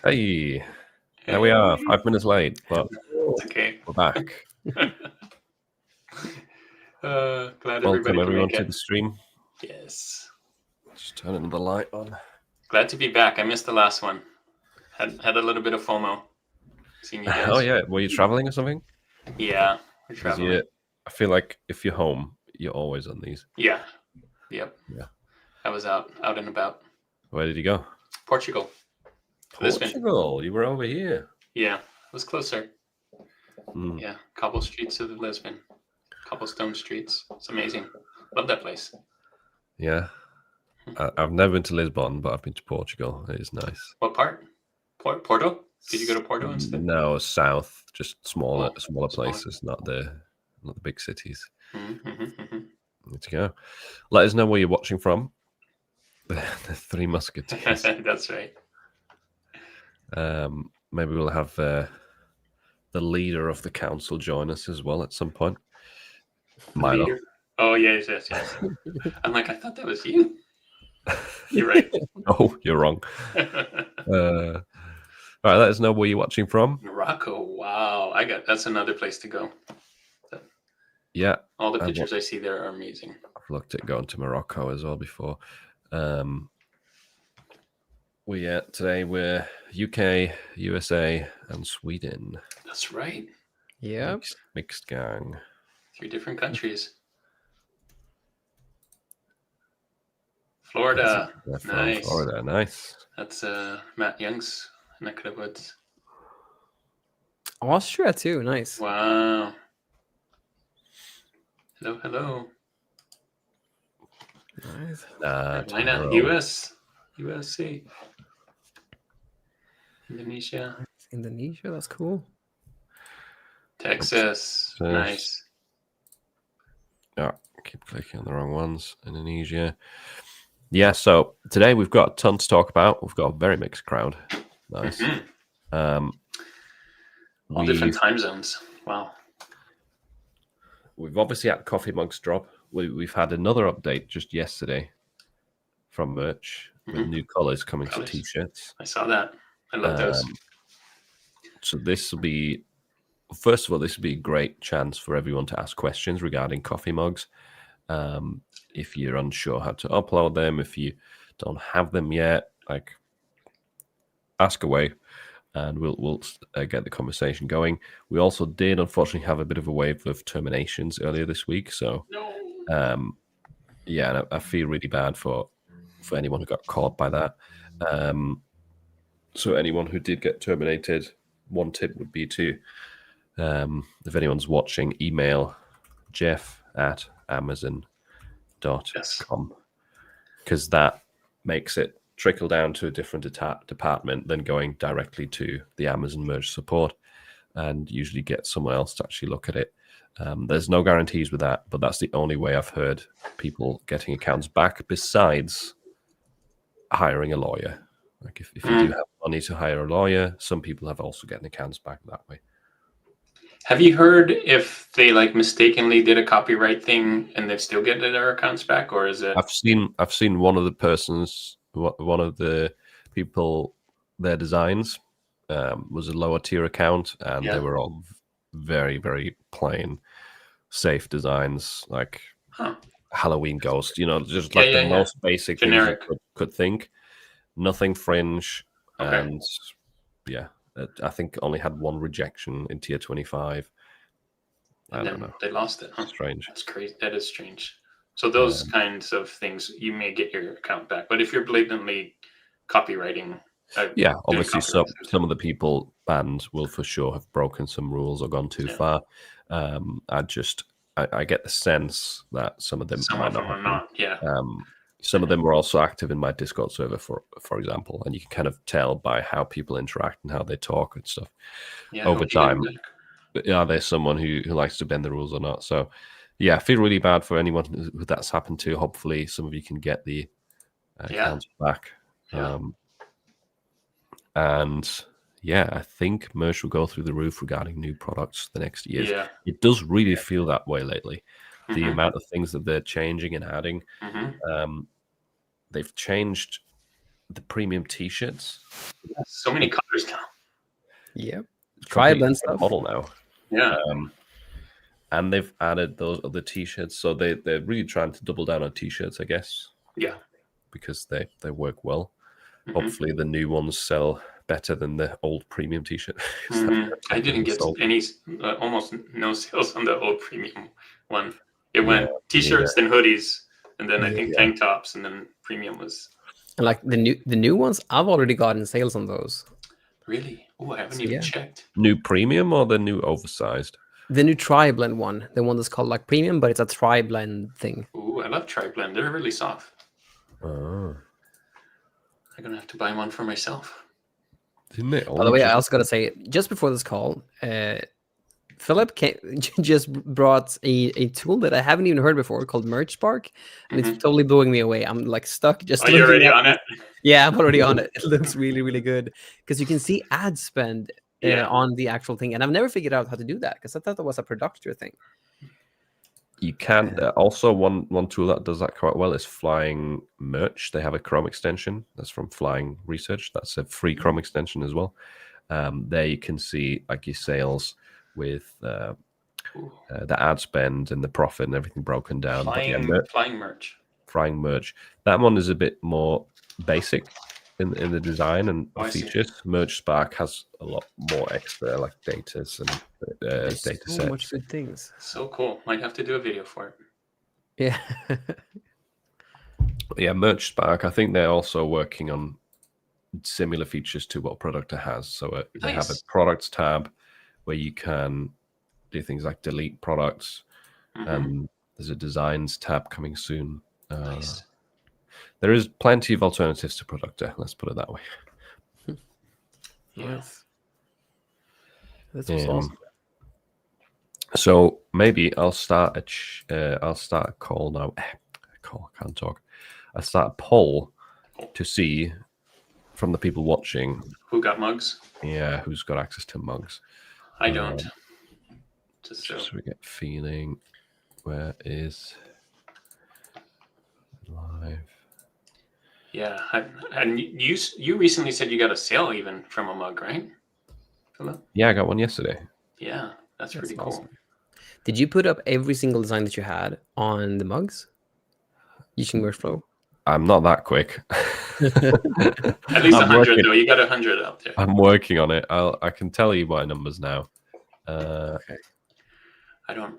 Hey, there we are, 5 minutes late, but It's okay. we're back. Glad everybody Welcome can everyone make to it. the stream. Yes. Just turning the light on. Glad to be back. I missed the last one. Had a little bit of FOMO seeing you guys. Oh yeah, were you traveling or something? Yeah, we're 'Cause traveling. I feel like if you're home, you're always on these. Yeah. Yep. Yeah. I was out and about. Where did you go? Portugal. Lisbon. Portugal. You were over here. Yeah, it was closer. Mm. Yeah, cobble streets of Lisbon. Cobblestone streets. It's amazing. Love that place. Yeah. I've never been to Lisbon, but I've been to Portugal. It is nice. What part? Porto? Did you go to Porto instead? No, south, just smaller Smaller. places, not the big cities. Mm-hmm. Need to go. Let us know where you're watching from. The Three Musketeers. That's right. Maybe we'll have the leader of the council join us as well at some point. Milo. Leader? Oh, yes. I'm like, I thought that was you. You're right. Oh, you're wrong. All right, let us know where you're watching from. Morocco. Wow. That's another place to go. Yeah. All the pictures I see there are amazing. I've looked at going to Morocco as well before. Today we're UK, USA, and Sweden. That's right. Yeah. Mixed gang. 3 different countries. Florida. Nice. Florida, nice. That's Matt Young's neck of the woods. Austria too, nice. Wow. Hello. Nice. Carolina, USC. Indonesia, that's cool. Texas, nice. Yeah, keep clicking on the wrong ones. Indonesia. Yeah, so today we've got a ton to talk about. We've got a very mixed crowd. Nice. All different time zones. Wow. We've obviously had coffee mugs drop. We've had another update just yesterday from merch with new colors coming to t-shirts. I saw that. I love those. So this will be, first of all, this will be a great chance for everyone to ask questions regarding coffee mugs. If you're unsure how to upload them, if you don't have them yet, like, ask away, and we'll get the conversation going. We also did, unfortunately, have a bit of a wave of terminations earlier this week. So, yeah, and I feel really bad for anyone who got caught by that. So anyone who did get terminated, one tip would be to, if anyone's watching, email jeff@amazon.com, because that makes it trickle down to a different department than going directly to the Amazon merge support, and usually get someone else to actually look at it. There's no guarantees with that, but that's the only way I've heard people getting accounts back, besides hiring a lawyer. Like if you do have money to hire a lawyer, some people have also gotten accounts back that way. Have you heard if they mistakenly did a copyright thing and they've still getting their accounts back, or is it? I've seen one of the people, their designs was a lower tier account, and they were all very, very plain, safe designs, like Halloween ghost, just the most basic generic things you could think. Nothing fringe, and I think only had one rejection in tier 25. I don't know. They lost it. Huh? Strange. That's crazy. That is strange. So those kinds of things, you may get your account back, but if you're blatantly copywriting, obviously some of the people banned will for sure have broken some rules or gone too far. I get the sense that some of them are not. Yeah. Some of them were also active in my Discord server, for example, and you can kind of tell by how people interact and how they talk and stuff over time. Are there someone who likes to bend the rules or not? So, yeah, I feel really bad for anyone who that's happened to. Hopefully, some of you can get the accounts back. Yeah. And yeah, I think merch will go through the roof regarding new products the next years. Yeah. It does really feel that way lately. The amount of things that they're changing and adding. They've changed the premium t-shirts So many colors now. Yep. It's Try completely blend different stuff. model now. Yeah. And they've added those other t-shirts, so they're really trying to double down on t-shirts, I guess. Yeah. Because they work well. Mhm. Hopefully the new ones sell better than the old premium t-shirt. I didn't get sold. any, almost no sales on the old premium one. It Yeah, went t-shirts, then hoodies, and then I think Yeah. tank tops, and then premium was And like the new ones, I've already gotten sales on those. really. Oh, I haven't So, even yeah. checked. New premium or the new oversized? The new tri-blend one, the one that's called like premium, but it's a tri-blend thing. Ooh, I love tri-blend. They're really soft. Oh. I'm gonna have to buy one for myself. Didn't it? By the way, I also got to say, just before this call, Philip just brought a tool that I haven't even heard before called MerchSpark, and it's totally blowing me away. I'm like stuck just Are you looking already at on it. it? Yeah, I'm already on it. It looks really, really good because you can see ad spend Yeah. on the actual thing, and I've never figured out how to do that because I thought that was a producer thing. You can also one tool that does that quite well is Flying Merch. They have a Chrome extension that's from Flying Research. That's a free Chrome extension as well. There you can see like your sales with the ad spend and the profit and everything broken down. Flying merch. Flying Merch. That one is a bit more basic in the design and features. MerchSpark has a lot more extra like data and data So sets. much good things. So cool. Might have to do a video for it. Yeah. Yeah, MerchSpark. I think they're also working on similar features to what Producta has. So they have a Nice. products tab where you can do things like delete products, and there's a designs tab coming soon. Nice. There is plenty of alternatives to Producta. Let's put it that way. Yeah. Nice. This was awesome. So maybe I'll start a call now. Call, I can't talk. I'll start a poll to see from the people watching. Who got mugs? Yeah, who's got access to mugs? I don't. Just So we get feeling. Where is live? Yeah, and you recently said you got a sale even from a mug, right? Hello? Yeah, I got one yesterday. Yeah, that's pretty cool. Awesome. Did you put up every single design that you had on the mugs using Workflow? I'm not that quick. At least 100 though. You got 100 out there. I'm working on it. I can tell you my numbers now. Okay. I don't.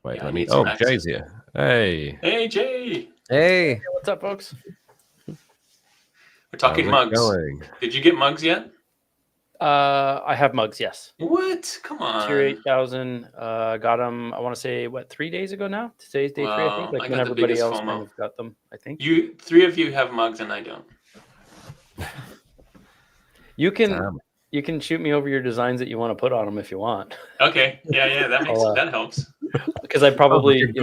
Wait, Yeah, let I me. need some Oh, access. Jay's here. Hey. Hey, Jay. Hey. What's up, folks? We're talking How's it mugs. going? Did you get mugs yet? I have mugs, yes. What? Come on. Tier 8000. Got them, I want to say, 3 days ago now? Today's day 3, I Wow, think. Like I when got the everybody biggest else FOMO. kind of got them, I think. You 3 of you have mugs and I don't. You can Damn. you can shoot me over your designs that you want to put on them if you want. Okay. Yeah. That makes that helps. Because I probably, like a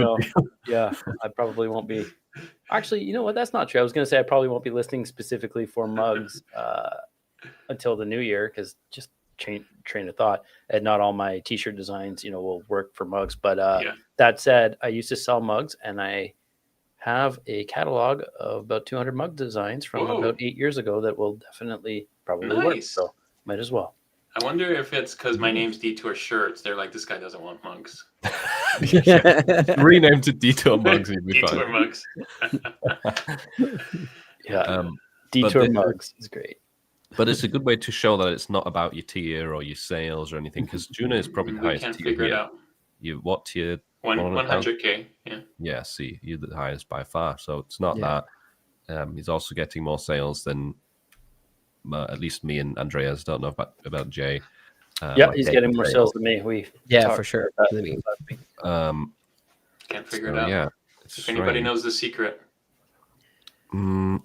good I probably won't be. Actually, you know what? That's not true. I was going to say I probably won't be listing specifically for mugs until the new year because just train of thought. And not all my t-shirt designs, will work for mugs. But that said, I used to sell mugs and I have a catalog of about 200 mug designs from about 8 years ago that will definitely probably work. So might as well. I wonder if it's because my name's Detour Shirts. They're like, this guy doesn't want mugs. Rename to Detour Mugs. You'd be Detour fine. mugs. Yeah. Detour mugs is great. But it's a good way to show that it's not about your tier or your sales or anything, because Juno is probably the We highest can't tier figure it here. out. What tier? 100K. Yeah. Yeah, see, you're the highest by far. So it's not that. He's also getting more sales than at least me and Andreas. Don't know about Jay. He's getting more sales than me. For sure. Can't figure it out. Yeah. If anybody knows the secret. The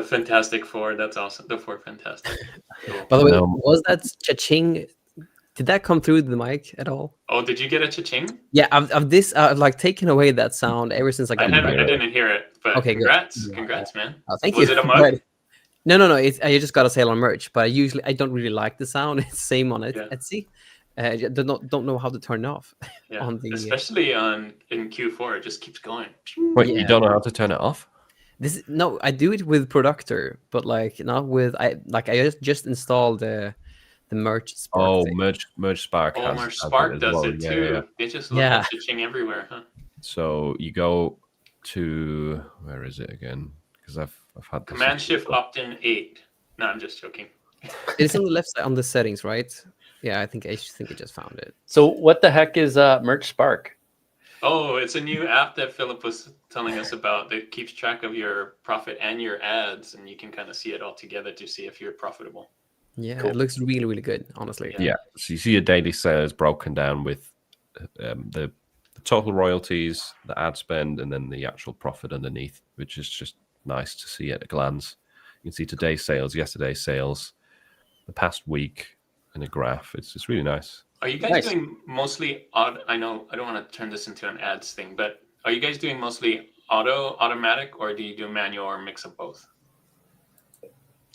Fantastic Four. That's awesome. The Four Fantastic. Cool. By the way, was that cha-ching? Did that come through the mic at all? Oh, did you get a cha-ching? Yeah, I've like taken away that sound ever since I got I didn't hear it, but okay, congrats. Good. Congrats, man. Oh, thank Was you. it a mug? No. I just got a sale on merch, but I don't really like the sound. It's same on it. Yeah. Etsy. Don't know how to turn it off. Yeah. Especially in Q4, it just keeps going. Wait, you don't know how to turn it off? No, I do it with Productor, but like not with I just installed the merch Spark Oh, thing. Merge Spark Oh, has Merge it Spark as does well. it Yeah, too. yeah, yeah. They just Yeah. look stitching everywhere, huh? So you go to, where is it again? Because I've had this Command issue Shift before. Opt-in 8. No, I'm just joking. It's on the left side on the settings, right? Yeah, I think I just found it. So what the heck is Merch Spark? Oh, it's a new app that Philip was telling us about that keeps track of your profit and your ads, and you can kind of see it all together to see if you're profitable. Yeah, Cool. it looks really, really good, honestly. Yeah. Yeah. So you see your daily sales broken down with the total royalties, the ad spend, and then the actual profit underneath, which is just nice to see at a glance. You can see today's sales, yesterday's sales, the past week in a graph. It's really nice. Are you guys Nice. doing mostly I know I don't want to turn this into an ads thing, but are you guys doing mostly automatic, or do you do manual or mix of both?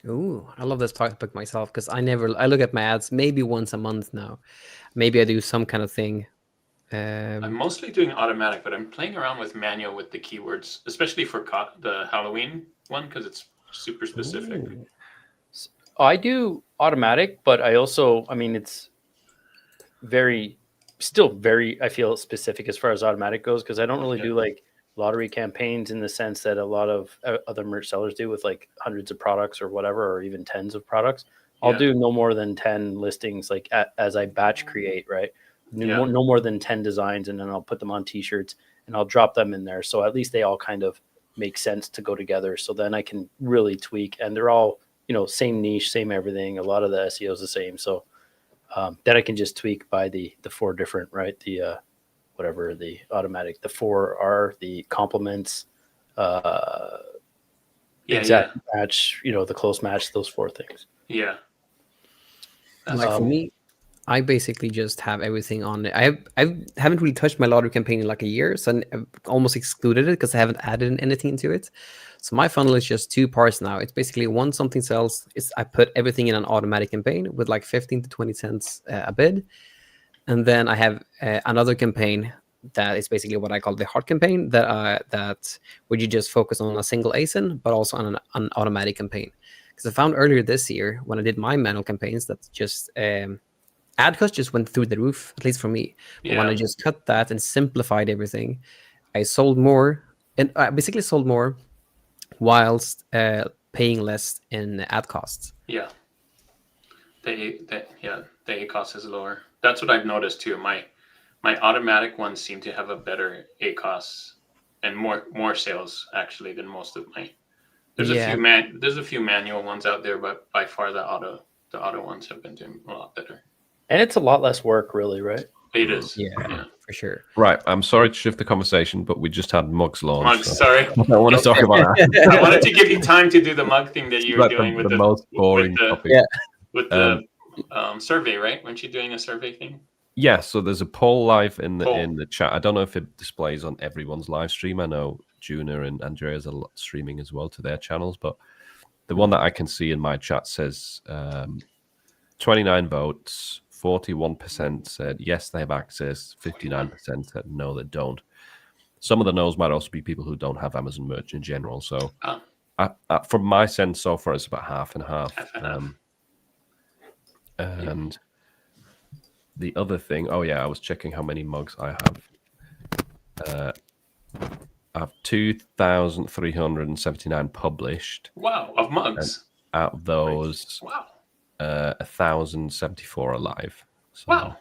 Ooh, I love this topic myself because I look at my ads maybe once a month now. Maybe I do some kind of thing. I'm mostly doing automatic, but I'm playing around with manual with the keywords, especially for the Halloween one because it's super specific. Ooh. I do automatic, but I also, I mean, it's still very, I feel, specific as far as automatic goes, because I don't really do like lottery campaigns in the sense that a lot of other merch sellers do with like hundreds of products or whatever, or even tens of products. I'll do no more than 10 listings, like as I batch create, right? No more than 10 designs, and then I'll put them on t-shirts and I'll drop them in there. So at least they all kind of make sense to go together. So then I can really tweak, and they're all, same niche, same everything. A lot of the SEO is the same. So then I can just tweak by the 4 different, right? The whatever the automatic, the 4 are the complements, exact match, the close match, those 4 things. Yeah. Like for me, I basically just have everything on it. I haven't really touched my lottery campaign in like a year, so I've almost excluded it because I haven't added anything into it. So my funnel is just 2 parts now. It's basically once something sells, I put everything in an automatic campaign with like 15 to 20 cents a bid. And then I have another campaign that is basically what I call the heart campaign, that where you just focus on a single ASIN, but also on an automatic campaign. Because I found earlier this year when I did my manual campaigns that just ad cost just went through the roof, at least for me. But when I just cut that and simplified everything, I sold more, and I basically sold more whilst paying less in ad costs. Yeah. The ACOS is lower. That's what I've noticed too. My automatic ones seem to have a better ACOS and more sales actually than most of my. There's a few manual ones out there, but by far the auto ones have been doing a lot better. And it's a lot less work, really, right? It is. Yeah, for sure. Right. I'm sorry to shift the conversation, but we just had Mugs launch. Mugs, sorry. I don't want to talk about that. I wanted to give you time to do the mug thing that you were doing with the most boring topic. With the survey, right? Weren't you doing a survey thing? Yeah, so there's a poll live in the chat. I don't know if it displays on everyone's live stream. I know Juna and Andreas are streaming as well to their channels, but the one that I can see in my chat says 29 votes, 41% said yes, they have access, 59% said no, they don't. Some of the no's might also be people who don't have Amazon merch in general. So from my sense so far, it's about half and half. And the other thing, I was checking how many mugs I have. I have 2,379 published. Wow, of mugs. And out of those, 1,074 are live. So wow,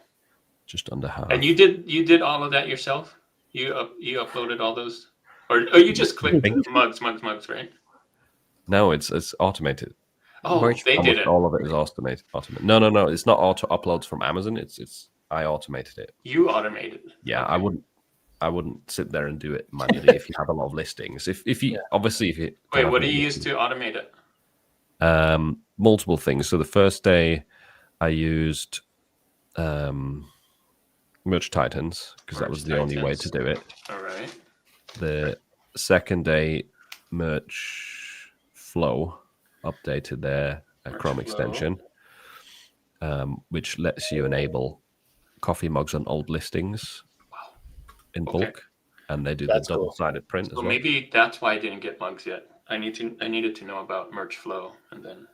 just under half. And you did all of that yourself? You uploaded all those, or you just clicked mugs, right? No, it's automated. Oh, they did it. All of it is automated. No. It's not auto uploads from Amazon. It's I automated it. You automated it. Yeah, okay. I wouldn't sit there and do it manually if you have a lot of listings. If you obviously if you wait, what do you use to automate it? Multiple things. So the first day I used Merch Titans because that was the only way to do it. All right. The second day Merch Flow updated their Chrome extension, which lets you enable coffee mugs on old listings in bulk, and they do the double-sided print as well. Maybe that's why I didn't get mugs yet. I needed to know about merch flow, and then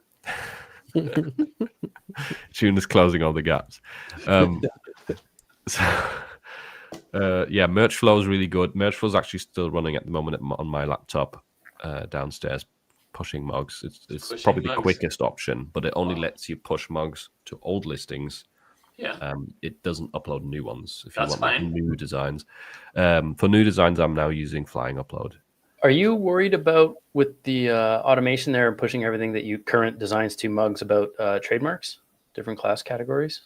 Tune is closing all the gaps. So, yeah, merch flow is really good. Merch flow is actually still running at the moment on my laptop downstairs, pushing mugs. It's Pushing probably the mugs. quickest option, but it only Wow. lets you push mugs to old listings. yeah, It doesn't upload new ones if That's you want like, fine. new designs. For new designs, I'm now using Flying Upload. Are you worried about with the automation there and pushing everything that you current designs to mugs about trademarks, different class categories?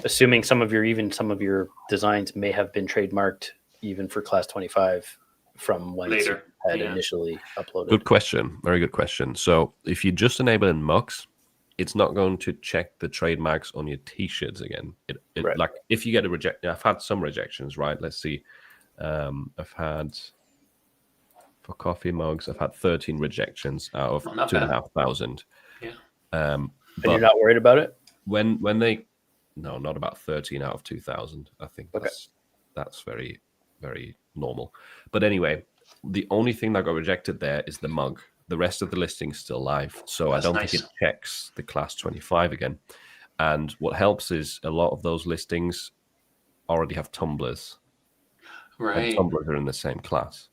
Assuming some of your designs may have been trademarked even for class 25 from when you Later, had yeah. initially uploaded. Good question. Very good question. So if you just enable in mugs, it's not going to check the trademarks on your t-shirts again. Right. Like if you get a reject, I've had some rejections, right? Let's see. I've had for coffee mugs, I've had 13 rejections out of Not bad. 2,500. Yeah. And But you're not worried about it? when they, no, not about 13 out of 2,000. I think that's very, very normal. But anyway, the only thing that got rejected there is the mug. The rest of the listing is still live. So That's I don't nice. think it checks the class 25 again. And what helps is a lot of those listings already have tumblers. And Right. tumblers are in the same class.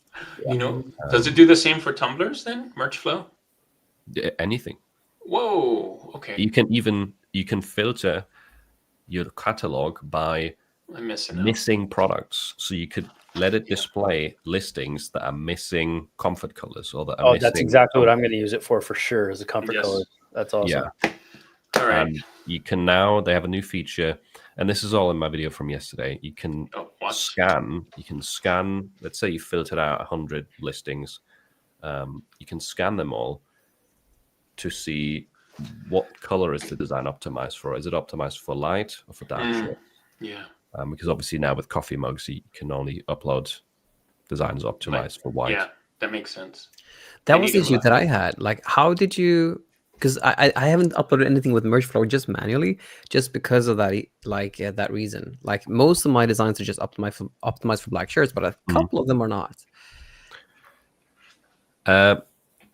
You know, does it do the same for tumblers then? Merch flow? Anything. Whoa. Okay. You can filter your catalog by I'm missing out. missing products. So you could let it display listings that are missing comfort colors or that are Oh, missing. that's exactly what I'm going to use it for sure, as a comfort Yes. color. That's awesome. Yeah. All right. And you can now, they have a new feature, and this is all in my video from yesterday. You can What? scan, let's say you filtered out 100 listings. You can scan them all to see what color is the design optimized for. Is it optimized for light or for dark shade? Yeah. Because obviously now with coffee mugs, you can only upload designs optimized for white. Yeah, that makes sense. That I was the need a issue lot. that I had. Like, how did you? Because I haven't uploaded anything with merge flow just manually, just because of that, like that reason. Like most of my designs are just optimized for black shirts, but a couple of them are not.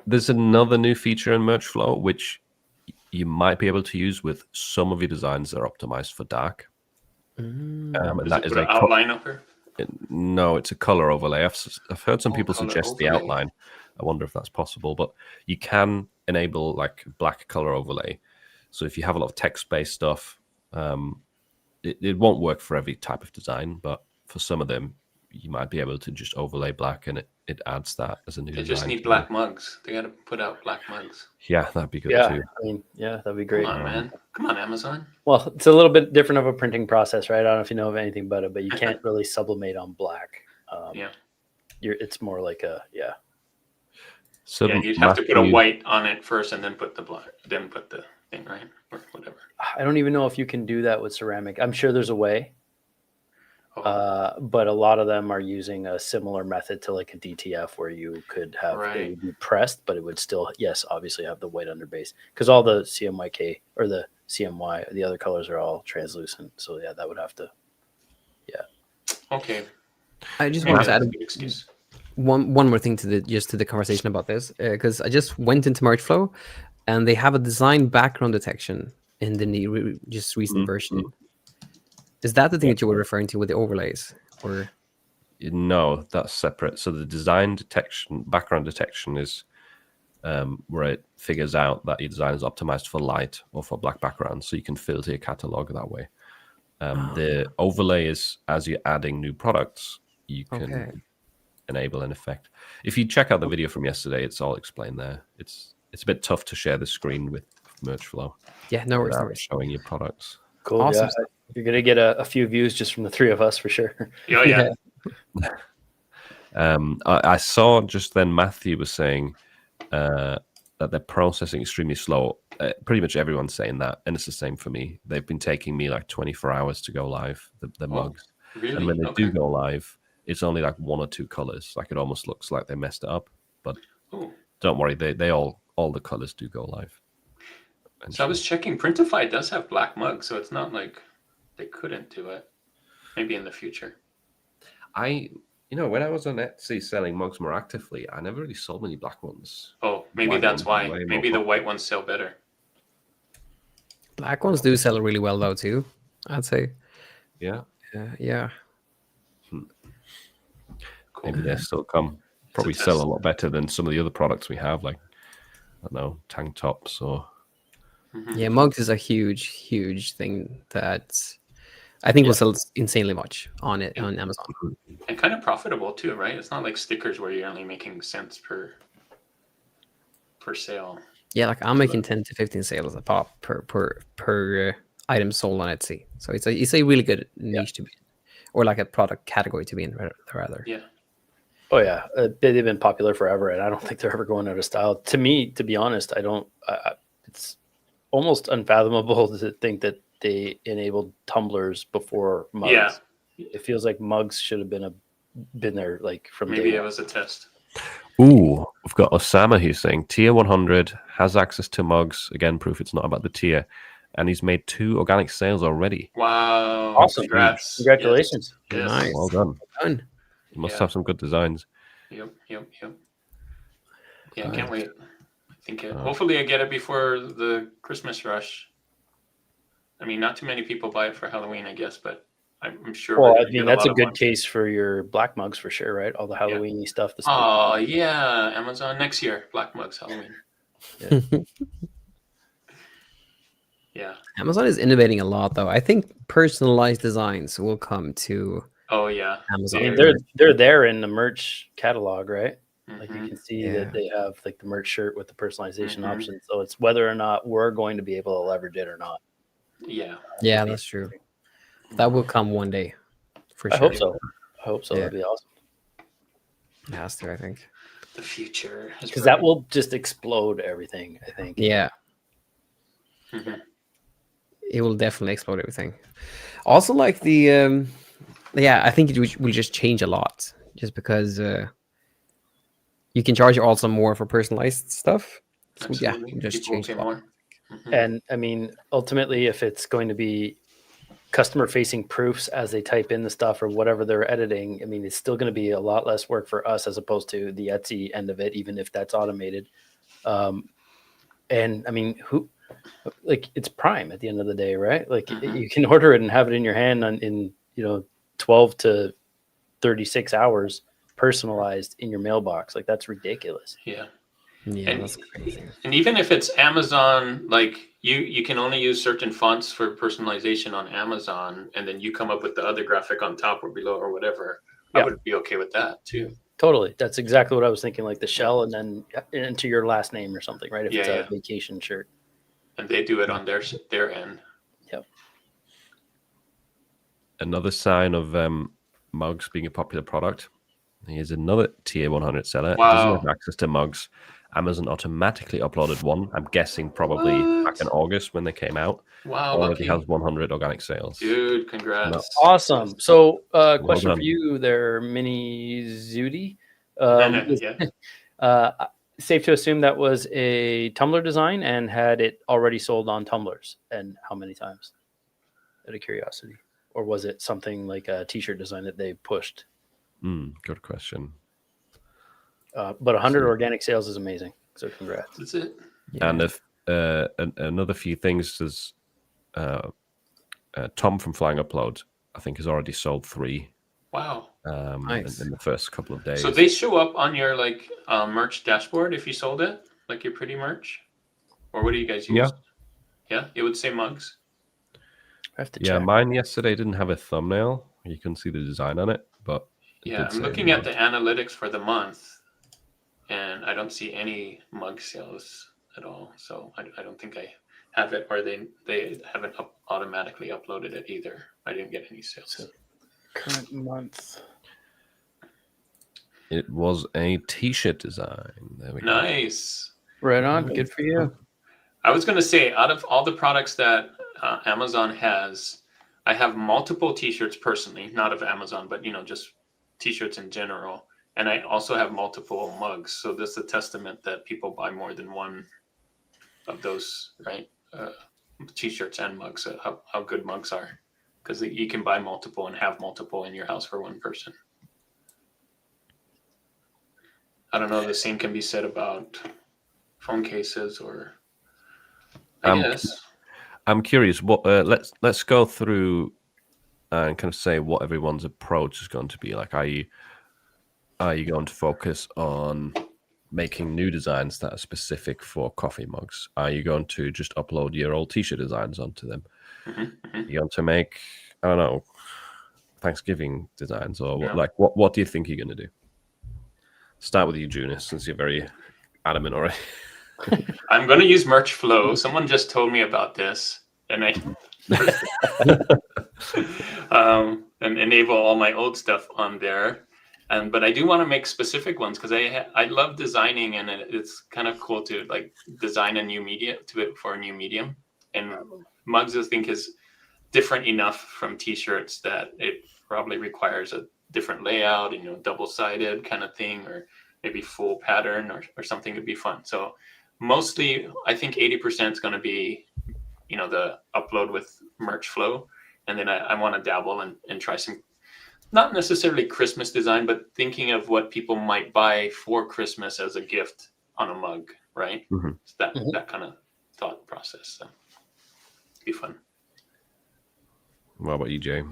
There's another new feature in Merge Flow which you might be able to use with some of your designs that are optimized for dark. And that is an outline upper. No, it's a color overlay. I've heard some people color suggest the overlay. outline. I wonder if that's possible, but you can enable like black color overlay. So if you have a lot of text-based stuff, it won't work for every type of design, but for some of them, you might be able to just overlay black, and it adds that as a new They design. just need black mugs. They got to put out black mugs. Yeah, that'd be good Yeah, too. I mean, yeah, that'd be great. Come on, man. Come on, Amazon. Well, it's a little bit different of a printing process, right? I don't know if you know of anything about it, but you can't really sublimate on black. Yeah. It's more like So Yeah, you'd have to put a white on it first, and then put the black, then put the thing, right, or whatever. I don't even know if you can do that with ceramic. I'm sure there's a way, but a lot of them are using a similar method to like a DTF, where you could have it would be pressed, but it would still, yes, obviously have the white underbase, because all the CMYK or the CMY, the other colors are all translucent. So yeah, that would have to. Yeah. Okay. I just wanted to add excuse. one more thing to the conversation about this, because I just went into Merge Flow, and they have a design background detection in the just recent version. Is that the thing that you were referring to with the overlays, or? No, that's separate. So the design detection, background detection is where it figures out that your design is optimized for light or for black background, so you can filter your catalog that way. The overlay is as you're adding new products, you can enable an effect. If you check out the video from yesterday, it's all explained there. It's a bit tough to share the screen with Merge Flow. Yeah, no worries. Showing your products. Cool. Awesome. Yeah. You're gonna get a few views just from the three of us for sure. Oh, yeah. I saw just then Matthew was saying that they're processing extremely slow. Pretty much everyone's saying that, and it's the same for me. They've been taking me like 24 hours to go live, the mugs. Really? And when they do go live, it's only like one or two colors. Like it almost looks like they messed it up, but don't worry, they all the colors do go live. So I was checking, Printify does have black mugs, so it's not like they couldn't do it. Maybe in the future. I You know, when I was on Etsy selling mugs more actively, I never really sold many black ones. Oh, maybe White that's ones are why. way more Maybe the popular. white ones sell better. Black ones do sell really well though too. I'd say. Yeah, Yeah. Cool. maybe they still come. Probably test. sell a lot better than some of the other products we have, like, I don't know, tank tops or... Mhm. Yeah, mugs is a huge thing that I think will sell insanely much on Amazon. And kind of profitable too, right? It's not like stickers where you're only making cents per sale. Yeah, like I'm making 10 to 15 sales a pop per item sold on Etsy. So it's a really good niche to be in, or like a product category to be in rather. Yeah. Oh yeah, they've been popular forever, and I don't think they're ever going out of style. To me, to be honest, I don't. It's almost unfathomable to think that they enabled tumblers before mugs. Yeah. It feels like mugs should have been there like from Maybe day it one. was a test. Ooh, we've got Osama who's saying tier 100 has access to mugs. Again, proof it's not about the tier. And he's made 2 organic sales already. Wow. Awesome. Congrats. Congratulations. Yes. Nice. Well done. Done. You must Yeah. have some good designs. Yep. Yeah, I Nice. can't wait. I think hopefully I get it before the Christmas rush. I mean, not too many people buy it for Halloween, I guess, but I'm sure. Well, we're I gonna mean, get that's a lot of good ones. case for your black mugs for sure, right? All the Halloween-y stuff. The Oh yeah, Amazon next year, Black Mugs Halloween. Yeah. Amazon is innovating a lot though. I think personalized designs will come to Oh yeah. Amazon. I mean, they're there in the merch catalog, right? Like you Mhm. can see Yeah. that they have like the merch shirt with the personalization Mhm. option. So it's whether or not we're going to be able to leverage it or not. Yeah. Yeah, that's true. That will come one day, for I sure. hope so. I hope so. Yeah. That'd be awesome. It has to, I think. The future. is Because that bright. will just explode everything, I think. Yeah, Mhm. it will definitely explode everything. Also, like the yeah, I think it will just change a lot, just because you can charge also more for personalized stuff. So yeah, Absolutely. it just People will change pay a lot. more. Mhm. And I mean, ultimately, if it's going to be customer facing proofs as they type in the stuff or whatever they're editing, I mean, it's still going to be a lot less work for us as opposed to the Etsy end of it, even if that's automated. And I mean, it's Prime at the end of the day, right? Like Mhm. you can order it and have it in your hand in 12 to 36 hours personalized in your mailbox. Like that's ridiculous. Yeah. Yeah, And- that's crazy. And even if it's Amazon, like you can only use certain fonts for personalization on Amazon, and then you come up with the other graphic on top or below or whatever. I Yeah. would be okay with that too. Totally. That's exactly what I was thinking. Like the shell and then into your last name or something, right? If it's Yeah, a vacation shirt. And they do it on their end. Another sign of mugs being a popular product. Here's another tier 100 seller. Wow. Doesn't have access to mugs. Amazon automatically uploaded one. I'm guessing probably back in What? August when they came out. Wow, Already lucky. has 100 organic sales. Dude, congrats. Awesome. So, question done. for you there, Mini Zudi. Yeah. Safe to assume that was a Tumblr design and had it already sold on Tumblrs, and how many times? Out of curiosity, or was it something like a T-shirt design that they pushed? Good question. But 100 organic sales is amazing. So congrats. That's it. Yeah. And if another few things is Tom from Flying Upload, I think, has already sold 3 Wow. Nice. in the first couple of days. So they show up on your merch dashboard if you sold it, like your pretty merch, or what do you guys use? Yeah. Yeah, it would say mugs. I have to Yeah, check. mine yesterday didn't have a thumbnail. You couldn't see the design on it, but it Yeah, did I'm say looking at mug. the analytics for the month, and I don't see any mug sales at all. So I don't think I have it, or they haven't automatically uploaded it either. I didn't get any sales. Current month. It was a T-shirt design. There we go. Nice. Right on. Good for you. I was going to say, out of all the products that Amazon has, I have multiple T-shirts personally, not of Amazon, but just T-shirts in general. And I also have multiple mugs. So this is a testament that people buy more than one of those, right? T-shirts and mugs, how good mugs are. Because you can buy multiple and have multiple in your house for one person. I don't know. The same can be said about phone cases, or Um, yes. I'm curious. What? Let's go through and kind of say what everyone's approach is going to be like. Are you going to focus on making new designs that are specific for coffee mugs? Are you going to just upload your old t-shirt designs onto them? You're going to make, I don't know, Thanksgiving designs, or what do you think you're going to do? Start with you, Junis, since you're very adamant already. I'm going to use Merch Flow. Someone just told me about this, and I and enable all my old stuff on there. But I do want to make specific ones because I love designing, and it's kind of cool to like design a new media for a new medium. And mugs, I think, is different enough from t-shirts that it probably requires a different layout, double-sided kind of thing, or maybe full pattern or something to be fun. So mostly, I think 80% is going to be, the upload with Merch Flow, and then I want to dabble and try some. Not necessarily Christmas design, but thinking of what people might buy for Christmas as a gift on a mug, right? Mm-hmm. So that kind of thought process. So it'd be fun. What about you, Jay?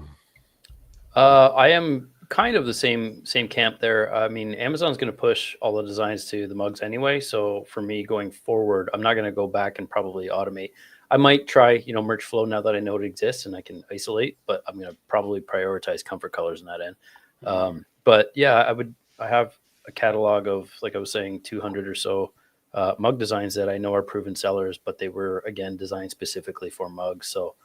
I am kind of the same camp there. I mean, Amazon's going to push all the designs to the mugs anyway. So for me going forward, I'm not going to go back and probably automate. I might try, Merch Flow now that I know it exists and I can isolate, but I'm going to probably prioritize comfort colors in that end. But yeah, I have a catalog of, like I was saying, 200 or so mug designs that I know are proven sellers, but they were, again, designed specifically for mugs. So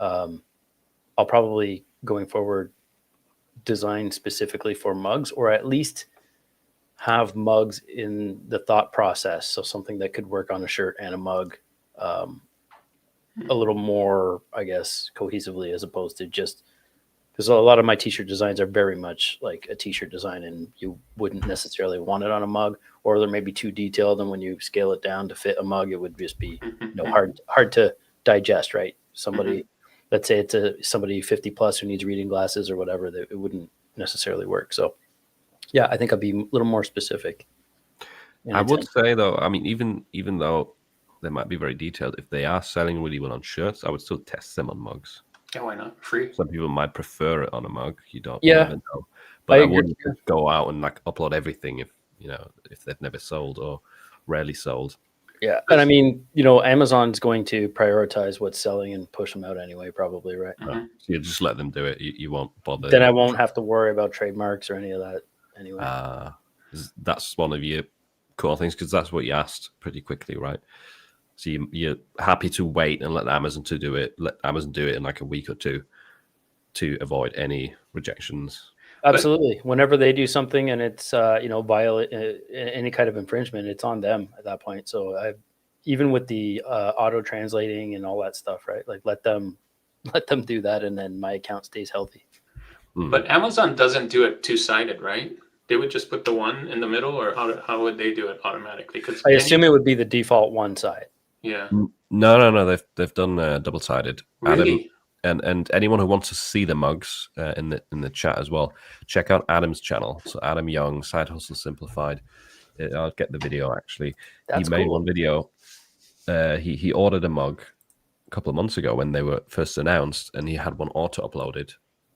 I'll probably, going forward, design specifically for mugs, or at least have mugs in the thought process. So something that could work on a shirt and a mug a little more, I guess, cohesively, as opposed to just, because a lot of my t-shirt designs are very much like a t-shirt design and you wouldn't necessarily want it on a mug, or they're maybe too detailed, and when you scale it down to fit a mug, it would just be hard to digest, right? Somebody, let's say it's somebody 50 plus who needs reading glasses or whatever, that it wouldn't necessarily work. So yeah, I think I'd be a little more specific. I would say though, I mean, even though they might be very detailed, if they are selling really well on shirts, I would still test them on mugs. Yeah, why not? Free. Some people might prefer it on a mug. You don't never know. But I wouldn't go out and like upload everything if they've never sold or rarely sold. Yeah, and I mean, Amazon's going to prioritize what's selling and push them out anyway, probably, right? So you just let them do it. You won't bother. Then I won't have to worry about trademarks or any of that anyway. That's one of your cool things, because that's what you asked pretty quickly, right? So you're happy to wait and let Amazon do it in like a week or two to avoid any rejections. Absolutely. Whenever they do something and it's violate any kind of infringement, it's on them at that point. So even with the auto translating and all that stuff, right? Like let them do that, and then my account stays healthy. But Amazon doesn't do it two-sided, right? They would just put the one in the middle, or how would they do it automatically? Because I assume it would be the default one side. Yeah. No. They've done double-sided. Really? Adam, and anyone who wants to see the mugs in the chat as well, check out Adam's channel. So Adam Young, Side Hustle Simplified. I'll get the video actually. That's he made cool. one video. He ordered a mug a couple of months ago when they were first announced, and he had one auto uploaded.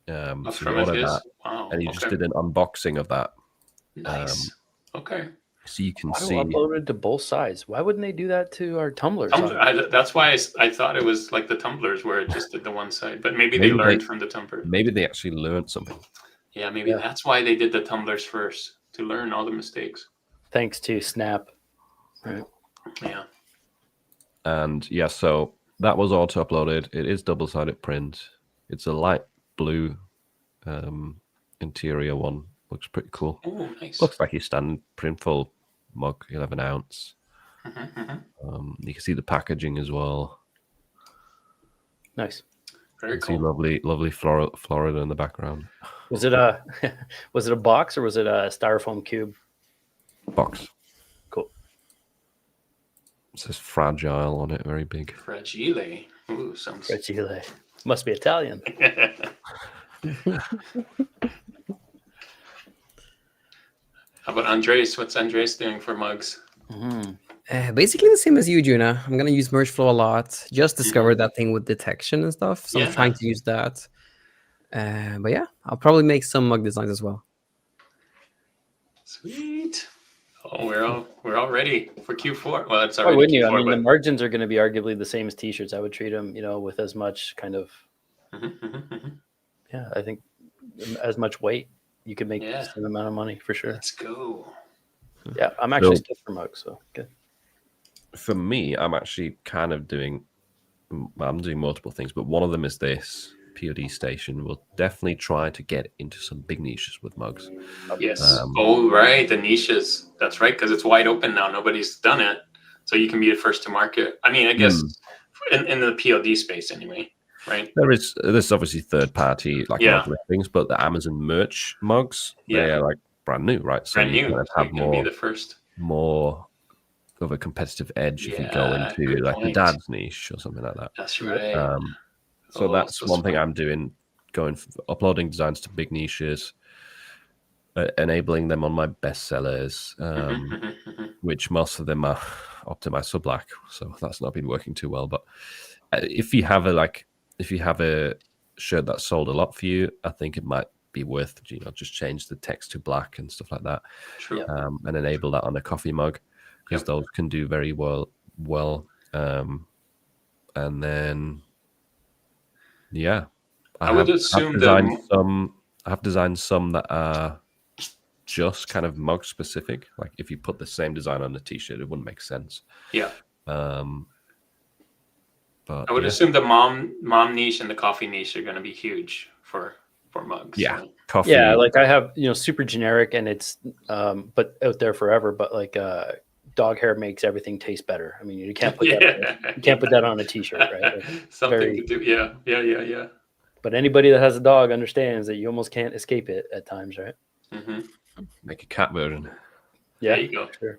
So he ordered that, wow. and he just did an unboxing of that. Nice. Okay. So you can see uploaded to both sides. Why wouldn't they do that to our tumblers? That's why I thought it was like the tumblers where it just did the one side, but maybe they learned from the tumbler. Maybe they actually learned something. Yeah, maybe that's why they did the tumblers first, to learn all the mistakes. Thanks to Snap. Right. Yeah. And yeah, so that was auto uploaded. It is double-sided print. It's a light blue interior one. Looks pretty cool. Oh, nice. Looks like your standard printful mug, 11 ounce. You can see the packaging as well. Nice. Very cool. cool. See lovely Florida in the background. Was it a box, or was it a styrofoam cube? Box. Cool. It says fragile on it, very big. Fragile. Ooh, sounds. Fragile. Must be Italian. How about Andres? What's Andres doing for mugs? Basically the same as you, Juna. I'm gonna use Mergeflow a lot. Just discovered that thing with detection and stuff, so I'm trying to use that. But yeah, I'll probably make some mug designs as well. Sweet. Oh, we're all ready for Q4. Well, it's Why already wouldn't Q4. you? I mean, but... the margins are going to be arguably the same as T-shirts. I would treat them, with as much kind of, yeah, I think as much weight. You could make the same amount of money for sure. Let's go. Yeah, I'm actually still for mugs, so good. For me, I'm actually kind of doing multiple things, but one of them is this POD station. We'll definitely try to get into some big niches with mugs. Yes. Right, the niches. That's right, because it's wide open now. Nobody's done it, so you can be the first to market. I mean, I guess in the POD space anyway. Right. There's obviously third party mug listings, but the Amazon merch mugs, they're like brand new, right? So brand you new. kind of have you can be the first. More of a competitive edge if you go into like the dad's niche or something like that. That's right. So that's one thing I'm doing, uploading designs to big niches, enabling them on my bestsellers, which most of them are optimized for black. So that's not been working too well. But if you have a shirt that sold a lot for you, I think it might be worth, just change the text to black and stuff like that. True. And enable that on a coffee mug, because those can do very well. And then, I have designed some that are just kind of mug specific. Like if you put the same design on a t-shirt, it wouldn't make sense. Yeah. But I would assume the mom niche and the coffee niche are going to be huge for mugs. Yeah, right? coffee. Yeah, like I have super generic, and it's but out there forever. But like dog hair makes everything taste better. I mean, you can't put that on a t-shirt, right? Like, something to do. Yeah. But anybody that has a dog understands that you almost can't escape it at times, right? Make a cat version. Yeah, there you go. Sure.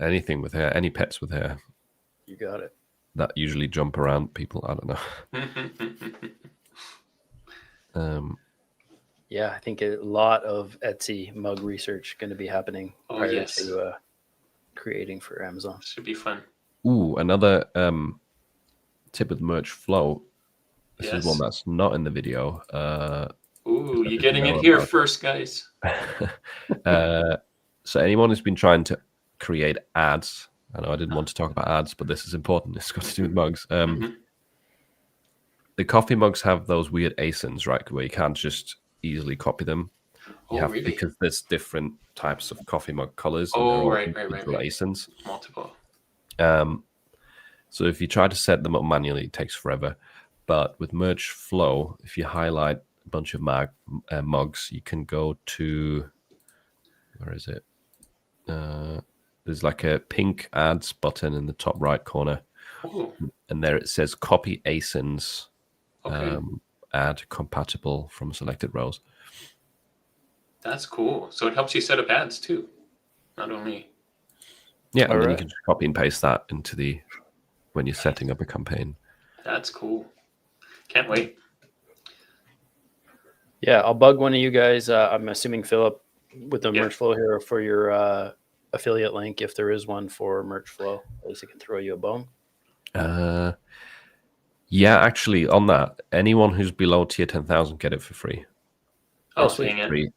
Anything with hair, any pets with hair. You got it. That usually jump around people. I don't know. Yeah, I think a lot of Etsy mug research going to be happening prior to creating for Amazon. Should be fun. Ooh, another tip with merch flow. This is one that's not in the video. You're getting it here first, guys. So anyone who's been trying to create ads, I know I didn't want to talk about ads, but this is important. It's got to do with mugs. The coffee mugs have those weird ASINs, right? Where you can't just easily copy them. Really? Because there's different types of coffee mug colors. Right. ASINs. Multiple. So if you try to set them up manually, it takes forever. But with Merge Flow, if you highlight a bunch of mugs, you can go to, where is it? There's like a pink ads button in the top right corner. Ooh. And there it says copy ASINs, add compatible from selected rows. That's cool. So it helps you set up ads too, not only. Yeah, and then you can just copy and paste that into when you're setting up a campaign. That's cool. Can't wait. Yeah, I'll bug one of you guys. I'm assuming Philip with the Merch Flow here for your affiliate link, if there is one for Merch Flow, at least I can throw you a bone. Yeah, actually, on that, anyone who's below tier 10,000 get it for free. Oh, dang it. Free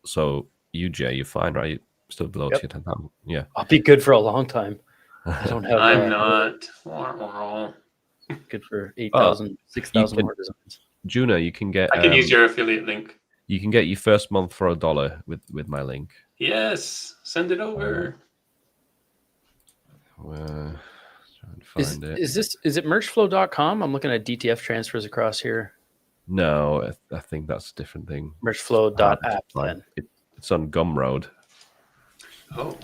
so you, Jay, you're fine, right? You're still below tier 10,000. Yeah. I'll be good for a long time. I don't have. I'm not. Good for 8,000, 6,000 more designs. Juno, you can get. I can use your affiliate link. You can get your first month for $1 with my link. Yes, send it over. Is it merchflow.com? I'm looking at DTF transfers across here. No, I think that's a different thing. Merchflow.app then. It's on Gumroad. Oh.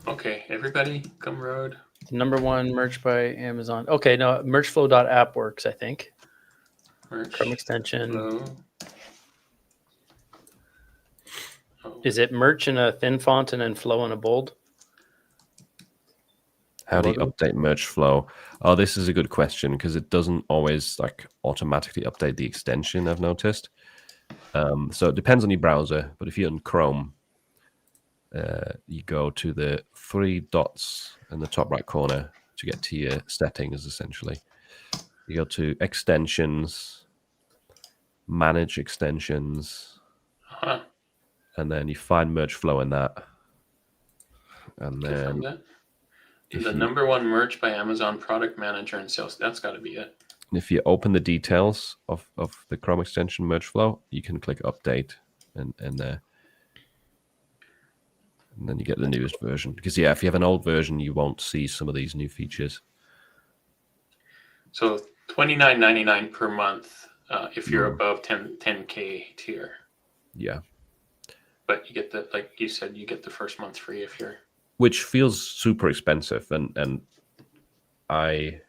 Okay, everybody, Gumroad. #1 merch by Amazon. Okay, no, merchflow.app works, I think. Chrome extension. Oh. Is it merch in a thin font and then flow in a bold? How do you update merch flow? Oh, this is a good question because it doesn't always automatically update the extension, I've noticed. So it depends on your browser, but if you're in Chrome, you go to the 3 dots in the top right corner to get to your settings, essentially. You go to extensions, manage extensions, and then you find merge flow in that. And then the number one merch by Amazon product manager and sales, that's got to be it. If you open the details of the Chrome extension merge flow, you can click update and there. And then you get the newest version. Because, yeah, if you have an old version, you won't see some of these new features. So $29.99 per month if you're above 10K tier. Yeah. But you get the, like you said, you get the first month free if you're... Which feels super expensive. And I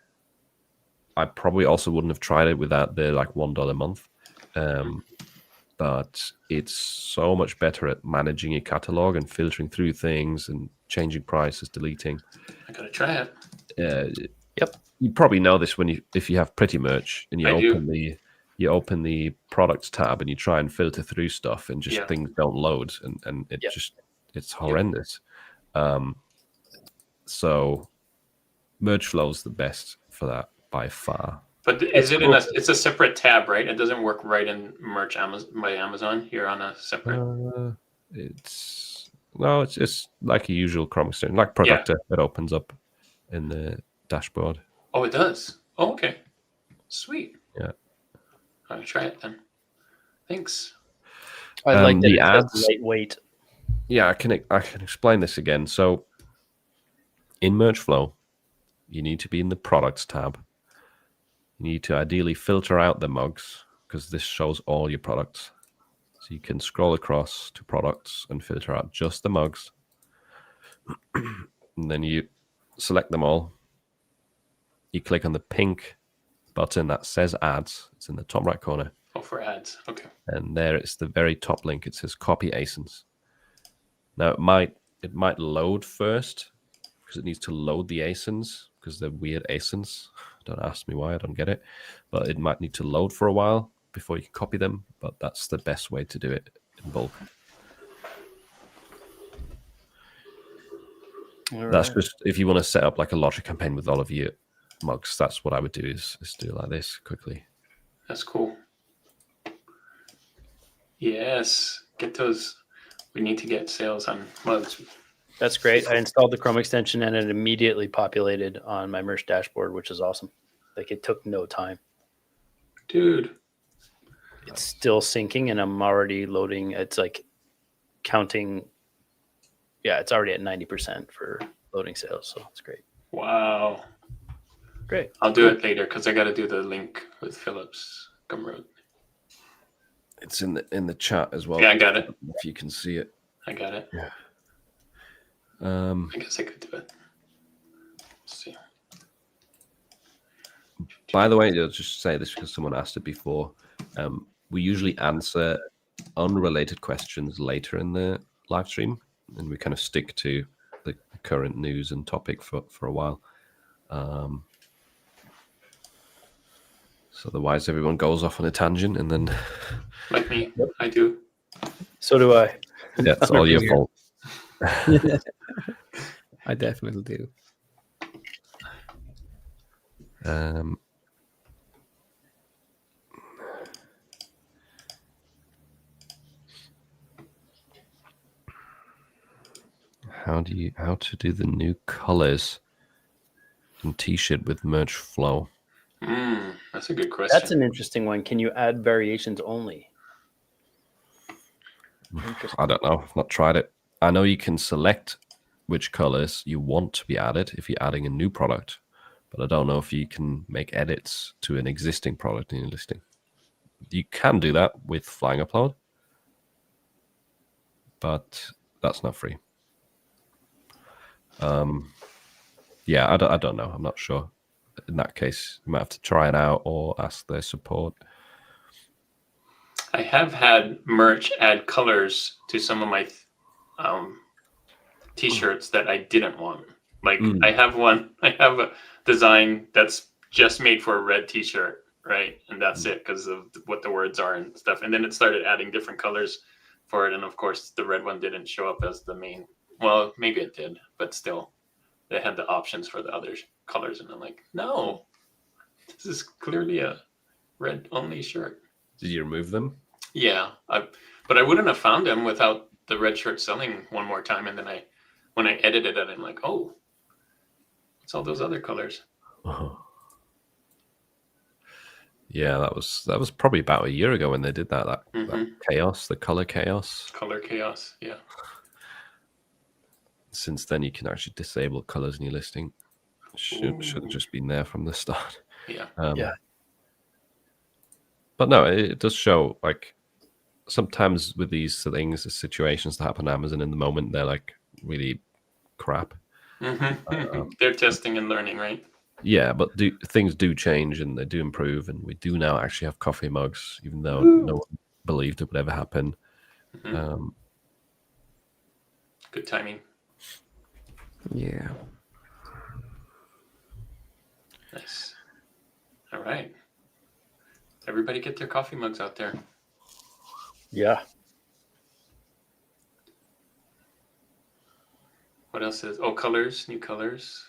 probably also wouldn't have tried it without the like $1 a month. But it's so much better at managing your catalog and filtering through things and changing prices, deleting. I gotta try it. Yep. You probably know this if you have Pretty Merch and you open the products tab and you try and filter through stuff and just things don't load and it it's horrendous. So Merge Flow's the best for that by far. But is it it's a separate tab, right? It doesn't work right in Merch by Amazon. You're on a separate. It's just like a usual Chrome extension, like Productor that opens up in the dashboard. Oh, it does. Oh, okay. Sweet. Yeah. I'll try it then. Thanks. I like that the it's ads, lightweight. Yeah, I can explain this again. So in Merge Flow, you need to be in the Products tab. You need to ideally filter out the mugs because this shows all your products. So you can scroll across to products and filter out just the mugs. And then you select them all. You click on the pink button that says ads. It's in the top right corner. Oh, for ads. Okay. And there it's the very top link. It says copy ASINs. Now it might load first because it needs to load the ASINs because they're weird ASINs. Don't ask me why, I don't get it. But it might need to load for a while before you can copy them. But that's the best way to do it in bulk. That's just if you want to set up like a Logic campaign with all of your mugs. That's what I would do is do it like this quickly. That's cool. Yes, get those. We need to get sales on mugs. That's great. I installed the Chrome extension and it immediately populated on my Merch dashboard, which is awesome. Like it took no time. Dude. It's still syncing and I'm already loading. It's like counting. Yeah, it's already at 90% for loading sales. So it's great. Wow. Great. I'll do it later because I got to do the link with Phillips Gumroad. It's in the chat as well. Yeah, I got it. If you can see it. I got it. Yeah. I guess I could do it. Let's see. By the way, I'll just say this because someone asked it before. We usually answer unrelated questions later in the live stream, and we kind of stick to the current news and topic for a while. So otherwise, everyone goes off on a tangent, and then like me, I do. So do I. Yeah, it's all your fault. I definitely do. How to do the new colors in T-shirt with Merge Flow? That's a good question. That's an interesting one. Can you add variations only? I don't know. I've not tried it. I know you can select which colors you want to be added if you're adding a new product, but I don't know if you can make edits to an existing product in your listing. You can do that with Flying Upload, but that's not free. Yeah, I don't know. I'm not sure. In that case, you might have to try it out or ask their support. I have had Merch add colors to some of my T-shirts that I didn't want. Like I have a design that's just made for a red T-shirt, right? And that's it because of what the words are and stuff. And then it started adding different colors for it. And of course, the red one didn't show up as the main. Well, maybe it did, but still, they had the options for the other colors. And I'm like, no, this is clearly a red only shirt. Did you remove them? Yeah, but I wouldn't have found them without the red shirt selling one more time. And then when I edited it, I'm like, oh, it's all those other colors. Oh. Yeah, that was probably about a year ago when they did that chaos, the color chaos. Color chaos, yeah. Since then, you can actually disable colors in your listing. Should have just been there from the start. Yeah. But no, it does show, like, sometimes with these things, the situations that happen on Amazon in the moment, they're like really crap. They're testing and learning, right? Yeah, but things do change and they do improve, and we do now actually have coffee mugs, even though no one believed it would ever happen. Good timing. Yeah. Nice. All right. Everybody get their coffee mugs out there. Yeah. What else is? Oh, colors, new colors.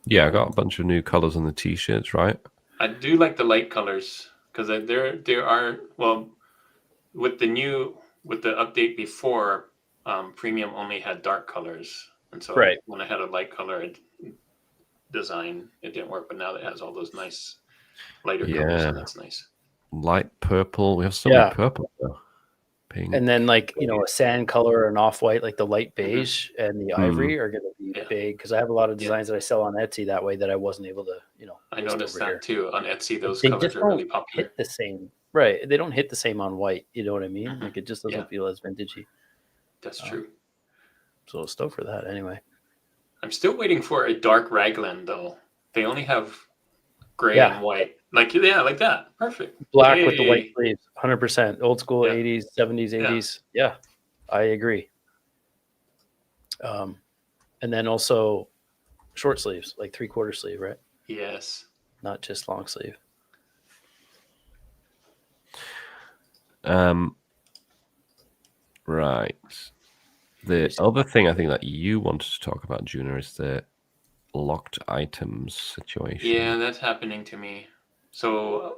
Yeah, I got a bunch of new colors on the t-shirts, right? I do like the light colors because there are, well, with the update before, premium only had dark colors, and so when I had a light color design, it didn't work. But now it has all those nice lighter colors, and that's nice. Light purple. We have so many purple though. Pink. And then, like, you know, a sand color or an off-white, like the light beige and the ivory are going to be big, because I have a lot of designs that I sell on Etsy that way that I wasn't able to, you know. I noticed that too on Etsy. Those colors are really popular. Hit the same, right? They don't hit the same on white. You know what I mean? Like, it just doesn't feel as vintagey. That's true. So stoked for that anyway. I'm still waiting for a dark raglan though. They only have gray and white. Like that. Perfect. Black with the white sleeves. 100%. Old school 80s, 70s, 80s. Yeah, I agree. And then also short sleeves, like 3/4 sleeve, right? Yes. Not just long sleeve. Right. The other thing I think that you wanted to talk about, Juna, is the locked items situation. Yeah, that's happening to me. So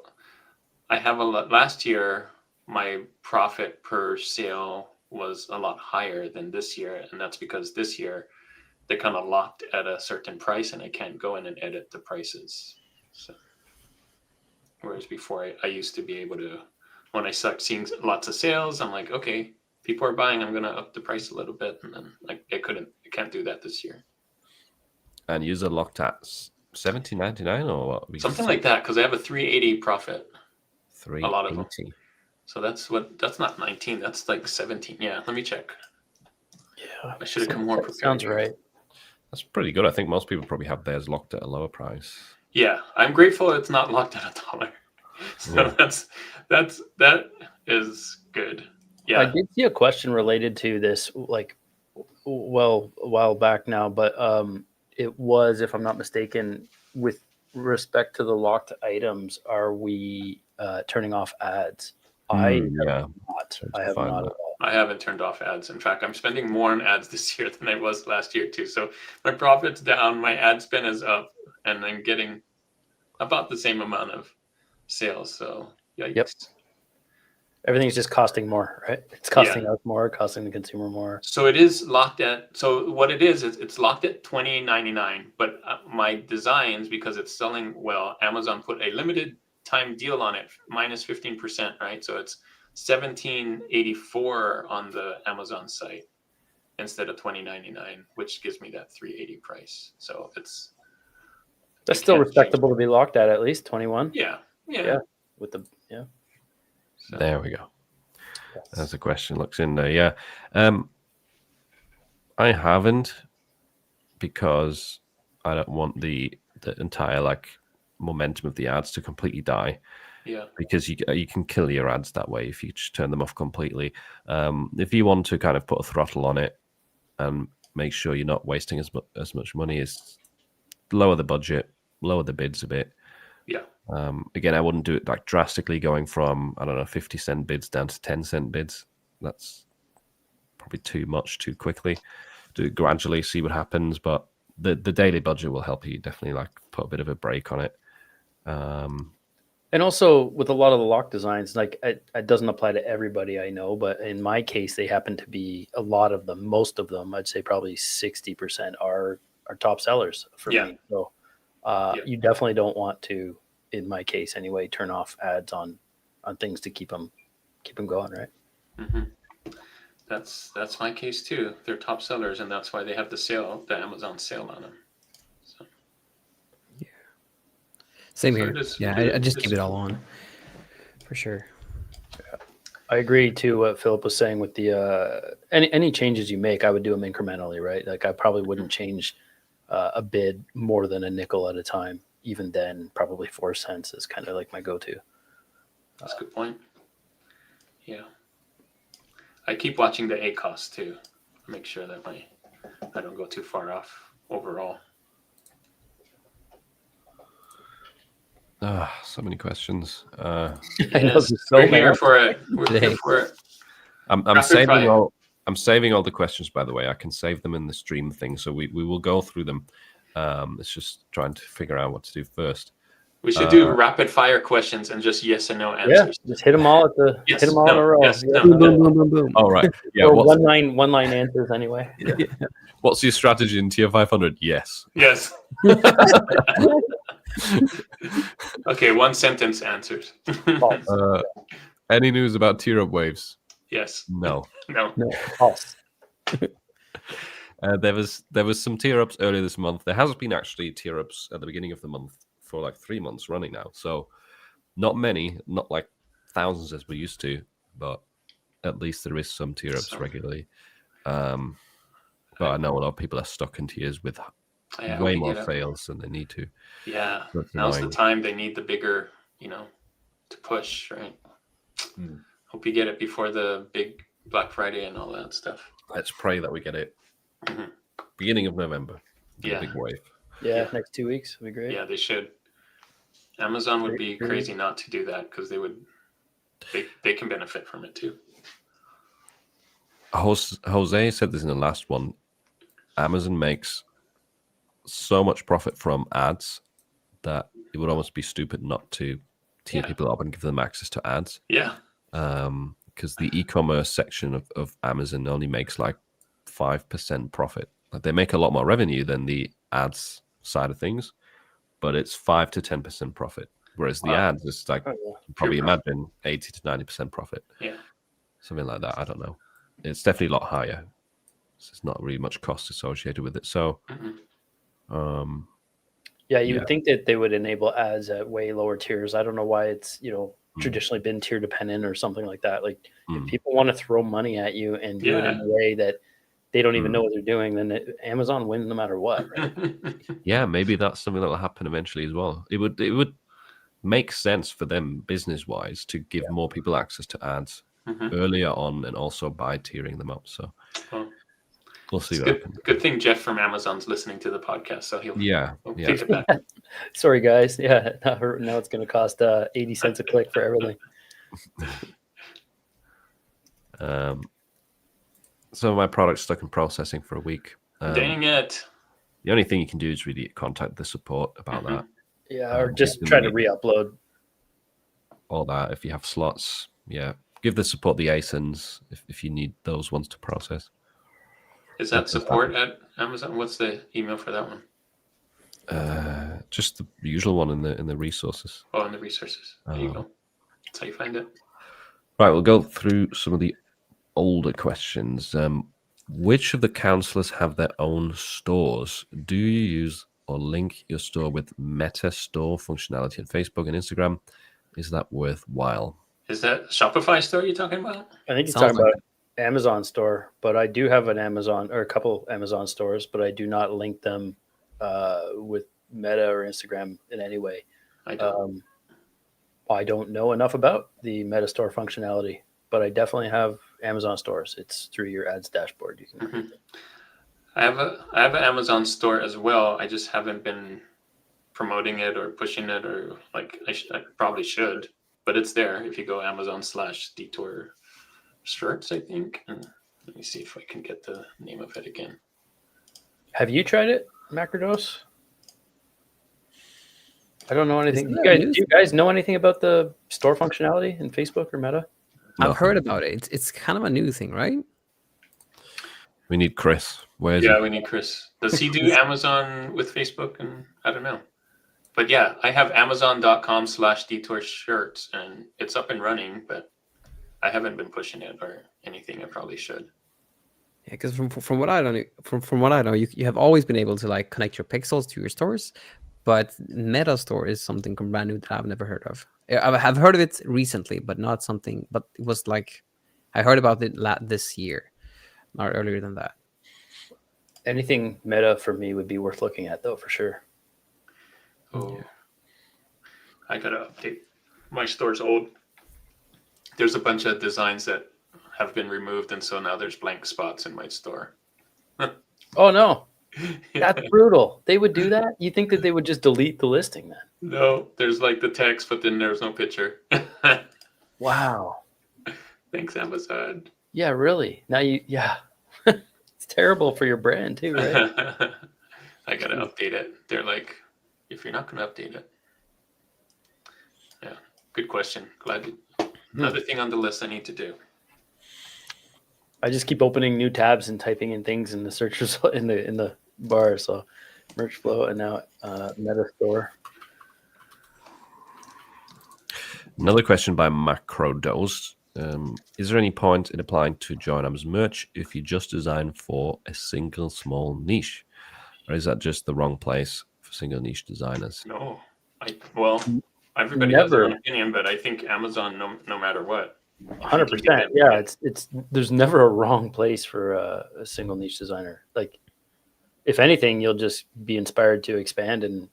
I have last year, my profit per sale was a lot higher than this year. And that's because this year they're kind of locked at a certain price and I can't go in and edit the prices. So, whereas before I used to be able to, when I start seeing lots of sales, I'm like, okay, people are buying, I'm going to up the price a little bit. And then I can't do that this year. And user locked at $17.99 or what? Something like that, because I have a 380 profit. 380. A lot of them. So that's not 19, that's like 17. Yeah, let me check. Yeah. I should have come more prepared. Sounds right. That's pretty good. I think most people probably have theirs locked at a lower price. Yeah, I'm grateful it's not locked at $1. So that is good. Yeah. I did see a question related to this, like, well, a while back now, but it was, if I'm not mistaken, with respect to the locked items, are we turning off ads? I have not at all. I haven't turned off ads. In fact, I'm spending more on ads this year than I was last year too. So my profit's down, my ad spend is up, and I'm getting about the same amount of sales. So yikes. Yep. Everything's just costing more, right? It's costing us more, costing the consumer more. So it is locked at, so what it is it's locked at $20.99, but my designs, because it's selling well, Amazon put a limited time deal on it, minus 15%, right? So it's $17.84 on the Amazon site instead of $20.99, which gives me that $380 price. So that's still respectable to be locked at least 21. Yeah. With the So, there we go. As the question looks in there. Yeah. I haven't, because I don't want the entire like momentum of the ads to completely die. Yeah. Because you can kill your ads that way if you just turn them off completely. If you want to kind of put a throttle on it and make sure you're not wasting as much money, is lower the budget, lower the bids a bit. Yeah. Again, I wouldn't do it like drastically going from, I don't know, 50-cent bids down to 10-cent bids. That's probably too much too quickly. Do it gradually, see what happens. But the daily budget will help you definitely like put a bit of a break on it. And also with a lot of the lock designs, like it doesn't apply to everybody I know, but in my case, they happen to be a lot of them, most of them, I'd say probably 60% are top sellers for me. So you definitely don't want to, in my case anyway, turn off ads on things to keep them going, right? Mm-hmm. That's my case too. They're top sellers, and that's why they have the Amazon sale on them. So. Yeah. Same here. I just keep it all on, for sure. Yeah. I agree to what Philip was saying with the any changes you make, I would do them incrementally, right? Like I probably wouldn't change a bid more than a nickel at a time. Even then, probably 4 cents is kind of like my go-to. That's a good point. Yeah. I keep watching the ACOS too. Make sure that I don't go too far off overall. So many questions. Yes, we're here for it. We're here for it. I'm saving all the questions, by the way. I can save them in the stream thing, so we will go through them. It's just trying to figure out what to do first. We should do rapid fire questions and just yes and no answers. Yeah, just hit them all hit them all in a row. Yes, yeah. Boom, boom, boom, boom, boom. All right. Yeah. Or one line answers anyway. Yeah. What's your strategy in tier 500? Yes. Yes. Okay, 1 sentence answers. Any news about tier up waves? Yes. No. False. There was some tier ups earlier this month. There has been actually tier ups at the beginning of the month for like 3 months running now. So not many, not like thousands as we used to, but at least there is some tier ups regularly. But I know a lot of people are stuck in tiers with way more fails than they need to. Yeah, now's the time they need the bigger, to push, right? Hope you get it before the big Black Friday and all that stuff. Let's pray that we get it beginning of November. Yeah, big wave. Yeah, next 2 weeks would be great. Yeah, they should. Amazon would be crazy not to do that because they can benefit from it too. Jose said this in the last one. Amazon makes so much profit from ads that it would almost be stupid not to tier people up and give them access to ads. Yeah. Because the e-commerce section of Amazon only makes like 5% profit. Like they make a lot more revenue than the ads side of things, but it's 5 to 10% profit. Whereas the ads is like probably imagine 80 to 90% profit. Yeah. Something like that. I don't know. It's definitely a lot higher. So there's not really much cost associated with it. So you would think that they would enable ads at way lower tiers. I don't know why it's, traditionally been tier dependent or something like that. Like if people want to throw money at you and do it in a way that they don't even know what they're doing, then Amazon wins no matter what. Right? Yeah, maybe that's something that will happen eventually as well. It would make sense for them business wise to give more people access to ads earlier on and also by tiering them up. So we'll see what happens. Good thing Jeff from Amazon's listening to the podcast, so he'll take it back. Sorry, guys. Yeah, now it's going to cost 80 cents a click for everything. Some of my products stuck in processing for a week. Dang it. The only thing you can do is really contact the support about that. Yeah, or just try to re-upload. All that. If you have slots, give the support the ASINs if you need those ones to process. Is that support at Amazon? What's the email for that one? Just the usual one in the resources. Oh, in the resources. There you go. That's how you find it. Right, we'll go through some of the older questions. Which of the counselors have their own stores? Do you use or link your store with Meta Store functionality on Facebook and Instagram? Is that worthwhile? Is that Shopify store you're talking about? I think you're talking about Amazon store, but I do have an Amazon or a couple Amazon stores, but I do not link them with Meta or Instagram in any way. I don't know enough about the Meta Store functionality, but I definitely have Amazon stores. It's through your ads dashboard. You can. I have an Amazon store as well. I just haven't been promoting it or pushing it, or like I probably should, but it's there if you go Amazon/Detour shirts, I think. And let me see if I can get the name of it again. Have you tried it, Macrodose? I don't know anything. Isn't that Do you guys know anything about the store functionality in Facebook or Meta? No. I've heard about it. It's kind of a new thing, right? We need Chris. Where is Yeah, he? we need Chris. Does he do Amazon with Facebook? And I don't know. But yeah, I have Amazon.com/Detour shirts, and it's up and running, but I haven't been pushing it or anything. I probably should. Yeah, because from what I know, from what I know, you have always been able to like connect your pixels to your stores, but Meta Store is something brand new that I've never heard of. I have heard of it recently, but not something. But it was like I heard about it this year, not earlier than that. Anything Meta for me would be worth looking at, though, for sure. Oh, I gotta update. My store's old. There's a bunch of designs that have been removed, and so now there's blank spots in my store. Oh no, that's brutal. They would do that? You think that they would just delete the listing then? No, there's like the text, but then there's no picture. Wow. Thanks, Amazon. Yeah, really. Now it's terrible for your brand too, right? I gotta update it. They're like, if you're not gonna update it. Yeah, good question. Glad another thing on the list I need to do. I just keep opening new tabs and typing in things in the search result in the bar. So merch flow and now Meta Store. Another question by Macrodose. Is there any point in applying to join Amazon merch if you just design for a single small niche? Or is that just the wrong place for single niche designers? No, everybody has Never. their own opinion, but I think Amazon, no matter what. 100%. Yeah, it's there's never a wrong place for a single niche designer. Like, if anything, you'll just be inspired to expand and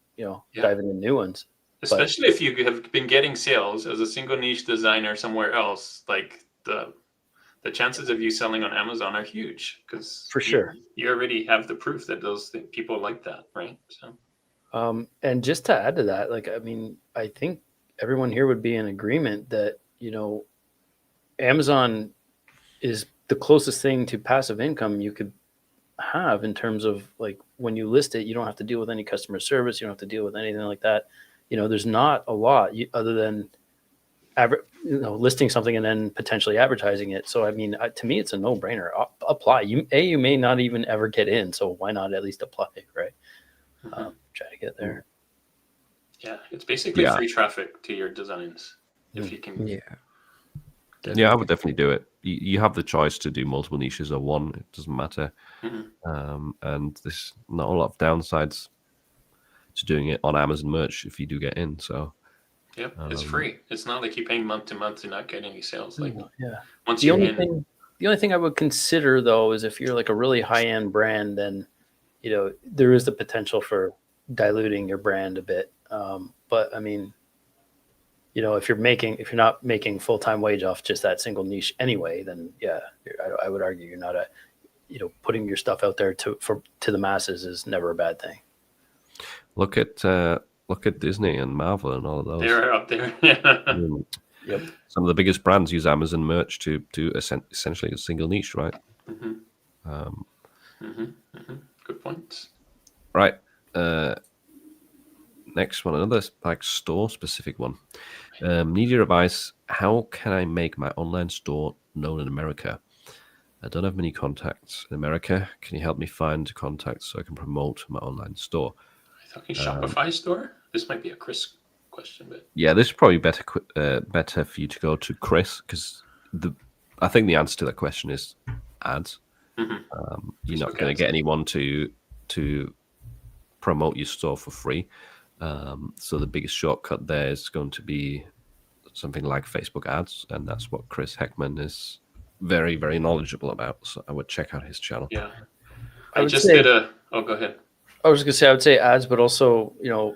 dive into new ones. Especially if you have been getting sales as a single niche designer somewhere else, like the chances of you selling on Amazon are huge because For sure. you already have the proof that those people like that, right? So And just to add to that, like, I mean, I think everyone here would be in agreement that Amazon is the closest thing to passive income you could have in terms of like when you list it, you don't have to deal with any customer service. You don't have to deal with anything like that. There's not a lot other than listing something and then potentially advertising it. So, I mean, to me, it's a no-brainer. Apply. You may not even ever get in. So why not at least apply, right? Try to get there. Yeah, it's basically free traffic to your designs if you can. Yeah. Yeah, I would definitely do it. You have the choice to do multiple niches or one. It doesn't matter. And there's not a lot of downsides to doing it on Amazon merch if you do get in. So yep, it's free. It's not like you're paying month to month to not get any sales. Like once the you're only in, the only thing I would consider though is if you're like a really high end brand, then there is the potential for diluting your brand a bit. But I mean, if you're not making full-time wage off just that single niche anyway, then yeah, I would argue you're not putting your stuff out there to the masses is never a bad thing. look at Disney and Marvel and all of those. they're up there. Yep. Some of the biggest brands use Amazon merch to essentially a single niche, right? Good points. Right. Next one, another like store specific one. Need your advice. How can I make my online store known in America? I don't have many contacts in America. Can you help me find contacts so I can promote my online store? Are you talking Shopify store? This might be a Chris question, but yeah, this is probably better for you to go to Chris because I think the answer to that question is ads. You're not going to get anyone to promote your store for free. So the biggest shortcut there is going to be something like Facebook ads, and that's what Chris Heckman is very, very knowledgeable about. So I would check out his channel. yeah. I go ahead. I was going to say, I would say ads, but also,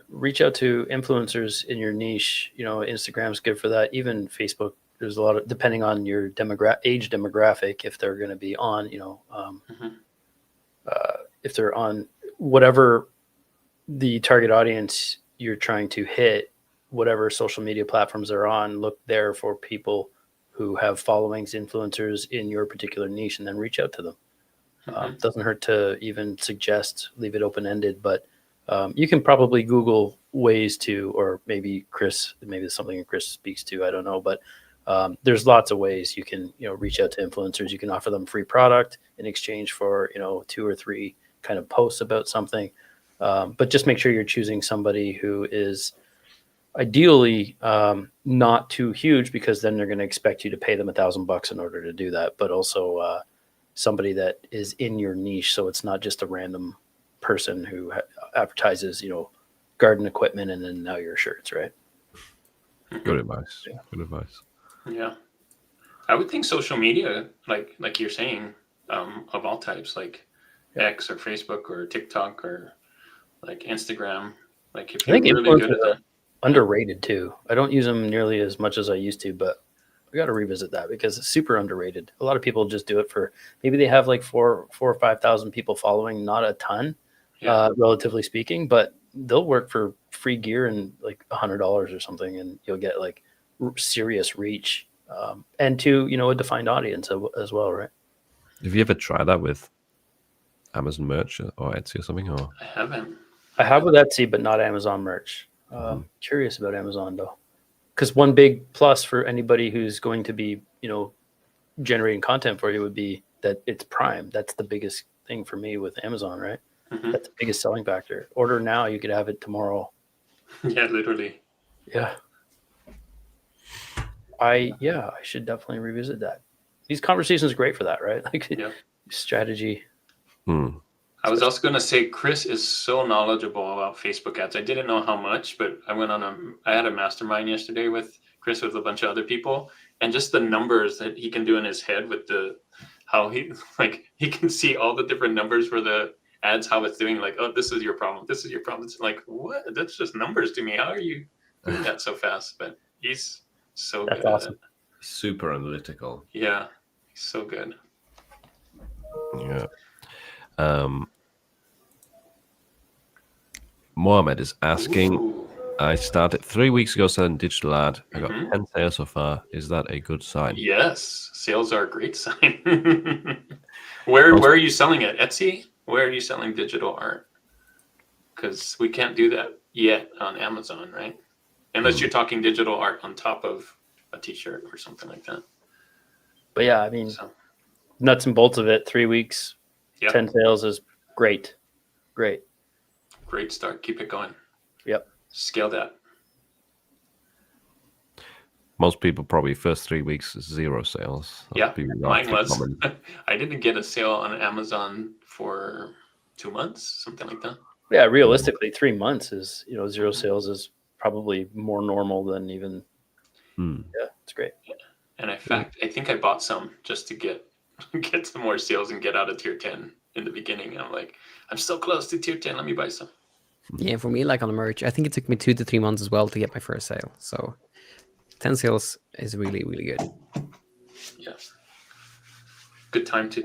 reach out to influencers in your niche. Instagram's good for that. Even Facebook, there's a lot of, depending on your age demographic, if they're going to be on, if they're on whatever the target audience you're trying to hit, whatever social media platforms they're on, look there for people who have followings, influencers in your particular niche, and then reach out to them. Doesn't hurt to even suggest, leave it open-ended, but you can probably Google ways to, or maybe it's something Chris speaks to, I don't know, but there's lots of ways you can, reach out to influencers. You can offer them free product in exchange for, 2 or 3 kind of posts about something. But just make sure you're choosing somebody who is ideally not too huge, because then they're going to expect you to pay them $1,000 in order to do that. But also somebody that is in your niche, so it's not just a random person who advertises, garden equipment and then now your shirts, right? Good advice. Yeah. Good advice. Yeah, I would think social media, like you're saying, of all types, like X or Facebook or TikTok or like Instagram. Like if you're really good at that. Underrated too. I don't use them nearly as much as I used to, but we got to revisit that because it's super underrated. A lot of people just do it for, maybe they have like 4,000 or 5,000 people following, not a ton, relatively speaking, but they'll work for free gear and like $100 or something, and you'll get like serious reach, and to, a defined audience as well, right? Have you ever tried that with Amazon merch or Etsy or something? Or I haven't. I have with Etsy, but not Amazon merch. Curious about Amazon though, because one big plus for anybody who's going to be, generating content for you would be that it's Prime. That's the biggest thing for me with Amazon, right? That's the biggest selling factor. Order now, you could have it tomorrow. Yeah, literally. Yeah. I should definitely revisit that. These conversations are great for that, right? Like strategy. I was also going to say, Chris is so knowledgeable about Facebook ads. I didn't know how much, but I had a mastermind yesterday with Chris with a bunch of other people, and just the numbers that he can do in his head with how he can see all the different numbers for the ads, how it's doing. Like, oh, this is your problem. This is your problem. It's like, what? That's just numbers to me. How are you doing that so fast? But he's so good awesome. at it. super analytical. Yeah, he's so good. Yeah. Mohammed is asking, Ooh. I started 3 weeks ago selling digital ad. I got 10 sales so far. Is that a good sign? Yes, sales are a great sign. Where are you selling it? Etsy? Where are you selling digital art? Because we can't do that yet on Amazon, right? Unless you're talking digital art on top of a t-shirt or something like that. But yeah, I mean, nuts and bolts of it, 3 weeks, 10 sales is great. Great Start. Keep it going. Yep. Scale that. Most people probably first 3 weeks 0 sales. Mine was. I didn't get a sale on Amazon for 2 months, something like that. Yeah, realistically, 3 months is 0 sales is probably more normal than even. Yeah, it's great. And in fact, I think I bought some just to get some more sales and get out of tier 10 in the beginning. I'm like, I'm so close to tier 10. Let me buy some. Yeah, for me, like on the merch, I think it took me 2 to 3 months as well to get my first sale. So 10 sales is really, really good. Yeah. Good time to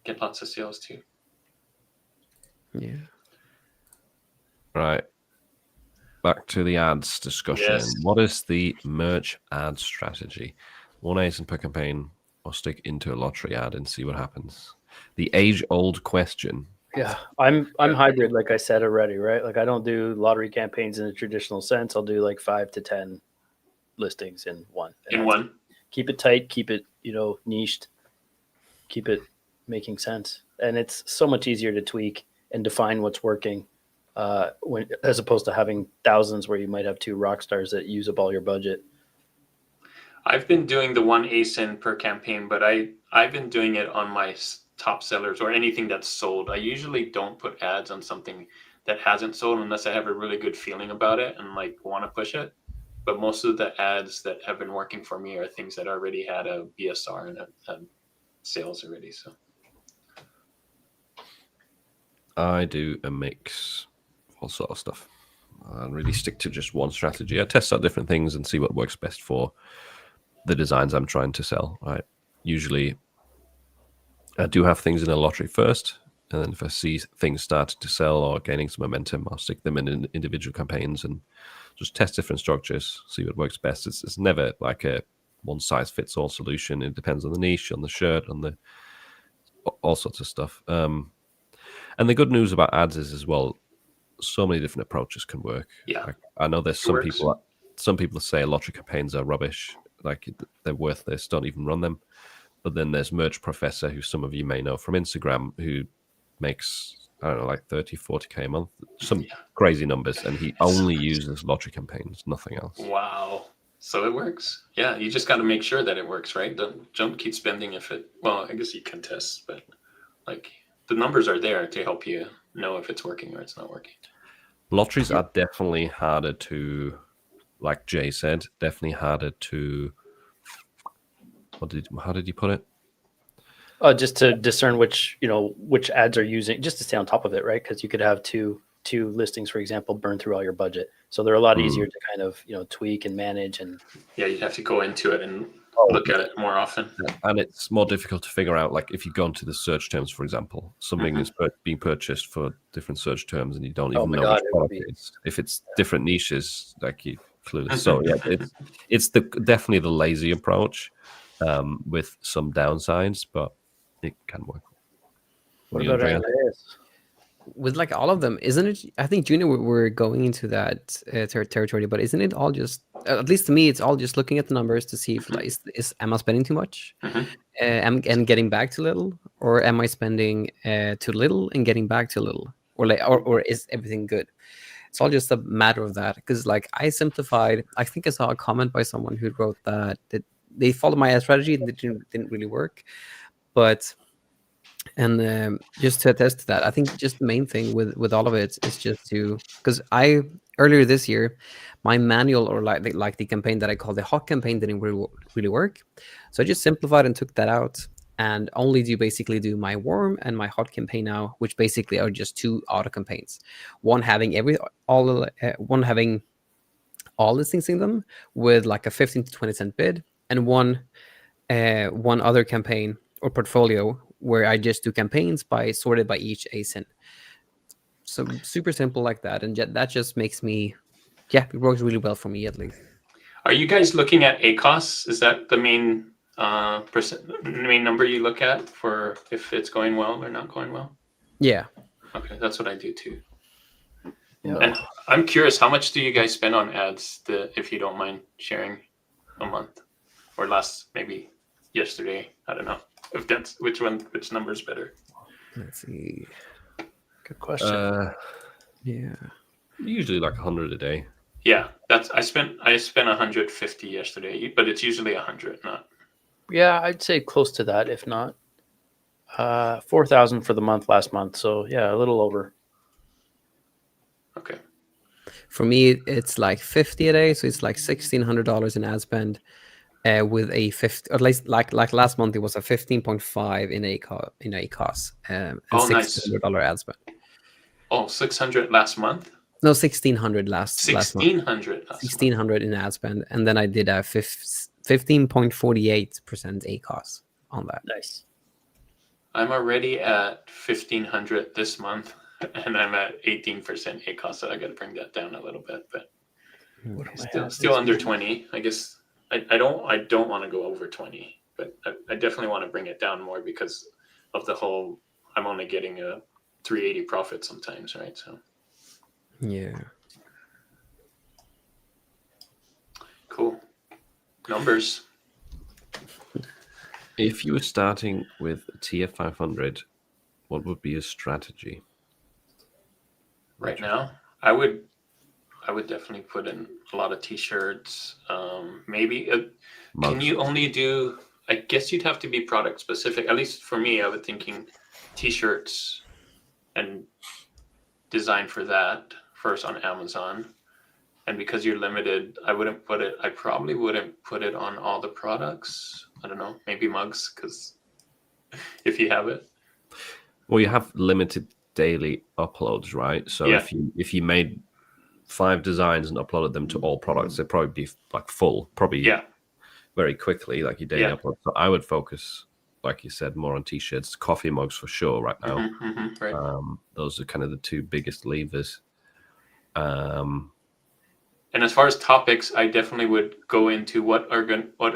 get lots of sales too. Yeah. Right. Back to the ads discussion. Yes. What is the merch ad strategy? 1 ASIN per campaign, or stick into a lottery ad and see what happens? The age-old question. Yeah, I'm hybrid, like I said already, right? Like I don't do lottery campaigns in a traditional sense. I'll do like 5 to 10 listings in one. Keep it tight, keep it, niched, keep it making sense. And it's so much easier to tweak and define what's working as opposed to having thousands where you might have 2 rock stars that use up all your budget. I've been doing the 1 ASIN per campaign, but I've been doing it on my top sellers or anything that's sold. I usually don't put ads on something that hasn't sold unless I have a really good feeling about it and like want to push it. But most of the ads that have been working for me are things that already had a BSR and a sales already. So I do a mix, all sort of stuff. I really stick to just one strategy. I test out different things and see what works best for the designs I'm trying to sell. Right. Usually I do have things in a lottery first, And then if I see things starting to sell or gaining some momentum, I'll stick them in individual campaigns and just test different structures, see what works best. It's never like a one-size-fits-all solution. It depends on the niche, on the shirt, on the all sorts of stuff. And the good news about ads is as well, so many different approaches can work. Yeah. Like, I know there's some people say lottery campaigns are rubbish, like they're worthless, don't even run them. But then there's Merge Professor, who some of you may know from Instagram, who makes, I don't know, like 30, 40K a month, some crazy numbers, and he only uses lottery campaigns, nothing else. Wow. So it works. Yeah, you just got to make sure that it works, right? Don't keep spending if it, well, I guess you can test, but like the numbers are there to help you know if it's working or it's not working. Lotteries are definitely harder to, like Jay said, definitely harder to, how did you put it? Just to discern which ads are using, just to stay on top of it, right? Because you could have two listings, for example, burn through all your budget. So they're a lot easier to kind of, tweak and manage. And yeah, you'd have to go into it and look at it more often. And it's more difficult to figure out, like if you go into the search terms, for example, something is being purchased for different search terms and you don't even know which product it is. If it's different niches, like you clueless. So yeah, it's definitely the lazy approach with some downsides, but it can work. What about Andreas? With like all of them, isn't it? I think Junior, we're going into that territory, but isn't it all just, at least to me, it's all just looking at the numbers to see if like, am I spending too much and getting back too little, or am I spending too little and getting back too little, or is everything good? It's all just a matter of that, because like I simplified. I think I saw a comment by someone who wrote that they followed my ad strategy and it didn't really work, but. And just to attest to that, I think just the main thing with all of it is just to, because earlier this year, my manual, or like the campaign that I call the hot campaign, didn't really work. So I just simplified and took that out and only basically do my warm and my hot campaign now, which basically are just two auto campaigns. One having all listings in them with like a 15 to 20 cent bid, and one other campaign or portfolio where I just do campaigns sorted by each ASIN. So super simple like that. And that just makes me, it works really well for me at least. Are you guys looking at ACOS? Is that the main main number you look at for if it's going well or not going well? Yeah. Okay, that's what I do too. Yeah. And I'm curious, how much do you guys spend on ads, if you don't mind sharing, a month? Or maybe yesterday, I don't know. If that's which number is better? Let's see. Good question. Yeah. Usually like 100 a day. Yeah, I spent 150 yesterday, but it's usually 100, not. Yeah, I'd say close to that, if not. 4,000 for the month last month, so yeah, a little over. Okay. For me, it's like 50 a day, so it's like $1,600 in ad spend. With a 50, or at least like last month, it was a 15.5 in ACOS, and $1,600 ad spend. Oh, 600 last month? No, 1,600 last 1,600. 1,600 in ad spend, and then I did a 15.48% ACOS on that. Nice. I'm already at 1,500 this month, and I'm at 18% ACOS, so I got to bring that down a little bit, but still under 20, I guess. I don't want to go over 20, but I definitely want to bring it down more because of the whole, I'm only getting a 380 profit sometimes, right? So yeah. Cool. Numbers. If you were starting with tier 500, what would be your strategy? Right now, I would definitely put in a lot of t-shirts. Maybe can you only do? I guess you'd have to be product specific. At least for me, I was thinking t-shirts and design for that first on Amazon. And because you're limited, I probably wouldn't put it on all the products. I don't know, maybe mugs, because if you have it. Well, you have limited daily uploads, right? So if you made 5 designs and uploaded them to all products, they'd probably be like full, very quickly, like your daily upload. So I would focus like you said, more on t-shirts, coffee mugs for sure right now. Right. Those are kind of the two biggest levers. And as far as topics, I definitely would go into what are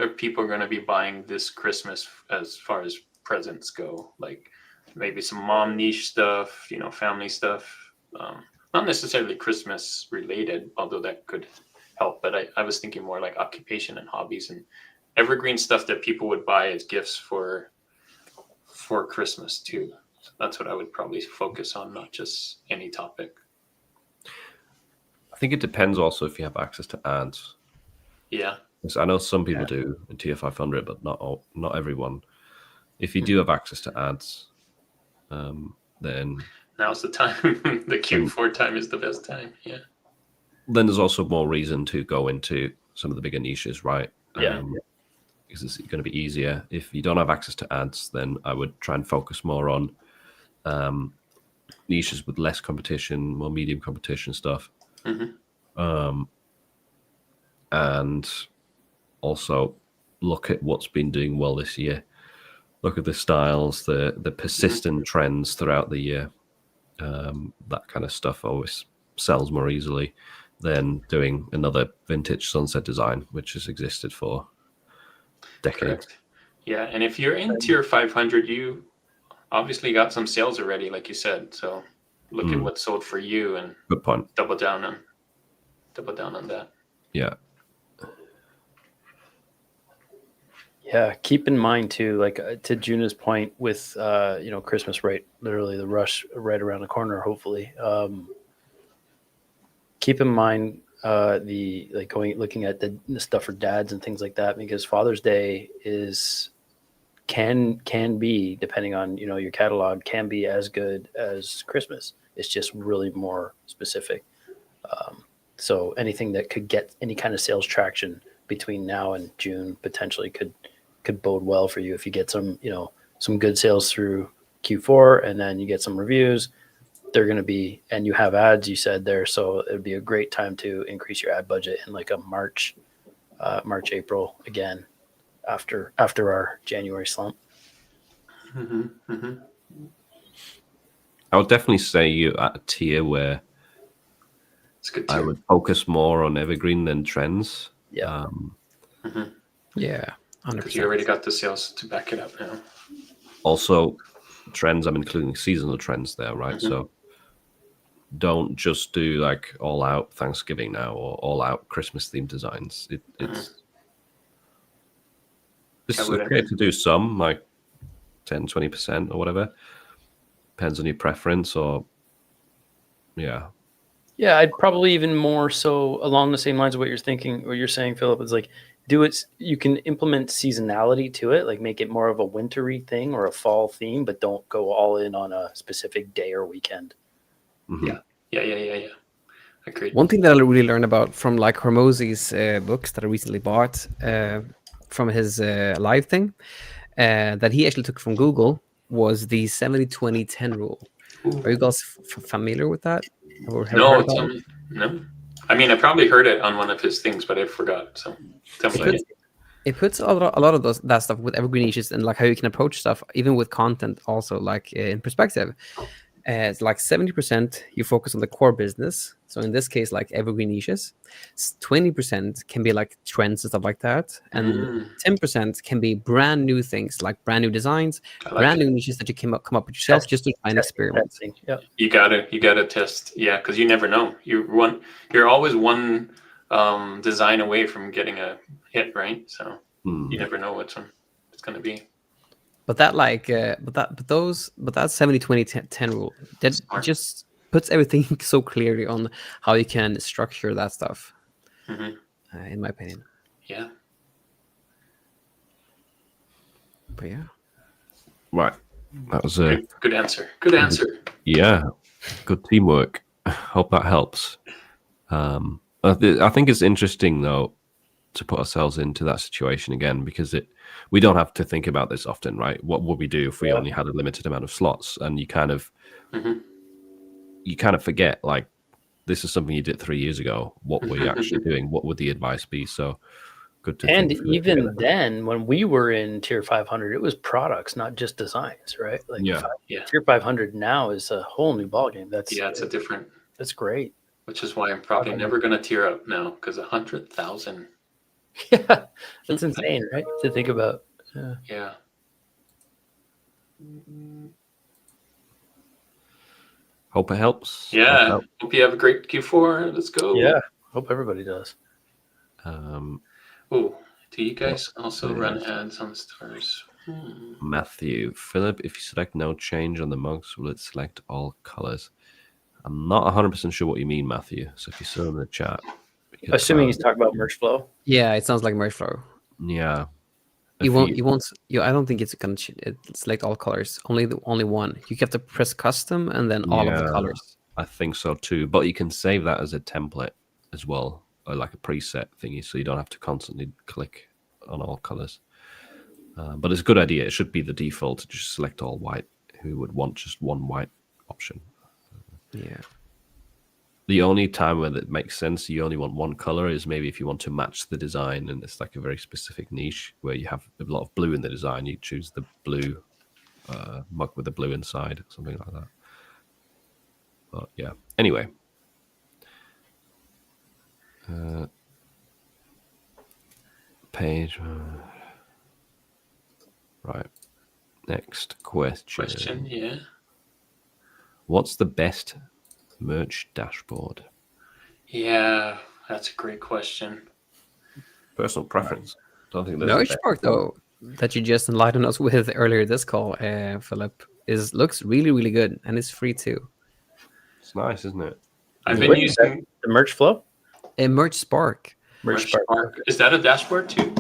people going to be buying this Christmas as far as presents go. Like maybe some mom niche stuff, family stuff. Not necessarily Christmas related, although that could help. But I was thinking more like occupation and hobbies and evergreen stuff that people would buy as gifts for Christmas too. So that's what I would probably focus on, not just any topic. I think it depends also if you have access to ads. Yeah. Because I know some people do in Tier 500, but not everyone. If you do have access to ads, then now's the time. The Q4 time is the best time. Yeah. Then there's also more reason to go into some of the bigger niches, right? Yeah. Because it's going to be easier. If you don't have access to ads, then I would try and focus more on niches with less competition, more medium competition stuff. And also look at what's been doing well this year. Look at the styles, the persistent trends throughout the year. That kind of stuff always sells more easily than doing another vintage sunset design, which has existed for decades. Correct. Yeah, and if you're in Tier 500, you obviously got some sales already, like you said. So look at what sold for you and good point. Double down on that. Yeah. Yeah, keep in mind too, like to Juna's point with Christmas, right? Literally the rush right around the corner. Hopefully, keep in mind looking at the stuff for dads and things like that, because Father's Day can be, depending on your catalog, can be as good as Christmas. It's just really more specific. So anything that could get any kind of sales traction between now and June potentially could bode well for you if you get some good sales through Q4, and then you get some reviews. They're going to be, and you have ads, you said there, so it would be a great time to increase your ad budget in like a March, April again, after our January slump. I would definitely say you're at a tier where it's good tier. I would focus more on evergreen than trends. Yeah. Yeah, 100%. Because you already got the sales to back it up now. Also, trends, I'm including seasonal trends there, right? So don't just do like all out Thanksgiving now or all out Christmas themed designs. It's okay to do some, like 10-20% or whatever. Depends on your preference, or yeah, I'd probably even more so along the same lines of what you're thinking, or you're saying, Philip, is like do it. You can implement seasonality to it, like make it more of a wintry thing or a fall theme, but don't go all in on a specific day or weekend. Yeah. Agreed. One thing that I really learned about from like Hormozy's books that I recently bought from his live thing that he actually took from Google was the 70-20-10 rule. Are you guys familiar with that? Or have you heard about it? No. I mean, I probably heard it on one of his things, but I forgot. So tell me. It puts a lot of that stuff with evergreen niches and like how you can approach stuff, even with content, also like in perspective. It's like 70% you focus on the core business. So in this case, like evergreen niches, 20% can be like trends and stuff like that. And 10% can be brand new things, like brand new designs, brand new niches that you come up with yourself, just to try and experiment. Yeah. You gotta test. Yeah. Cause you never know. You're always one design away from getting a hit, right? So you never know which one it's going to be. But that that 70-20-10 rule that just puts everything so clearly on how you can structure that stuff. In my opinion. Yeah. But yeah. Right. That was a good answer. Good answer. Yeah. Good teamwork. Hope that helps. I think it's interesting though to put ourselves into that situation again, because we don't have to think about this often, right? What would we do if we only had a limited amount of slots? And you kind of forget, like, this is something you did 3 years ago. What were you actually doing? What would the advice be? So good to And think through it even together. then, when we were in tier 500, it was products, not just designs, right? Like Yeah. tier 500 now is a whole new ballgame. it's a different. That's great. Which is why I'm probably never going to tier up now, because 100,000. Yeah, that's insane, right? To think about. Yeah. Hope it helps. Yeah. Hope you have a great Q4. Let's go. Yeah, hope everybody does. Oh, do you guys also run ads on stars? Matthew, Philip, if you select no change on the mugs, will it select all colors? I'm not 100% sure what you mean, Matthew. So if you saw in the chat, Assuming he's talking about merge flow. Yeah, it sounds like merge flow. Yeah. You won't. I don't think it's gonna select all colors. Only one. You have to press custom and then all of the colors. I think so too. But you can save that as a template as well, or like a preset thingy, so you don't have to constantly click on all colors. But it's a good idea. It should be the default to just select all white. Who would want just one white option? Yeah. The only time where that makes sense, you only want one color, is maybe if you want to match the design and it's like a very specific niche where you have a lot of blue in the design. You choose the blue mug with the blue inside, something like that. But yeah. Anyway. Page. Right. Next question. Yeah. What's the best merch dashboard? Yeah, that's a great question. Personal preference. Don't think there's Merge Spark though that you just enlightened us with earlier this call, Philip, looks really, really good, and it's free too. It's nice, isn't it? I've been using the merge flow. Merge Spark. Merge Spark. Is that a dashboard too?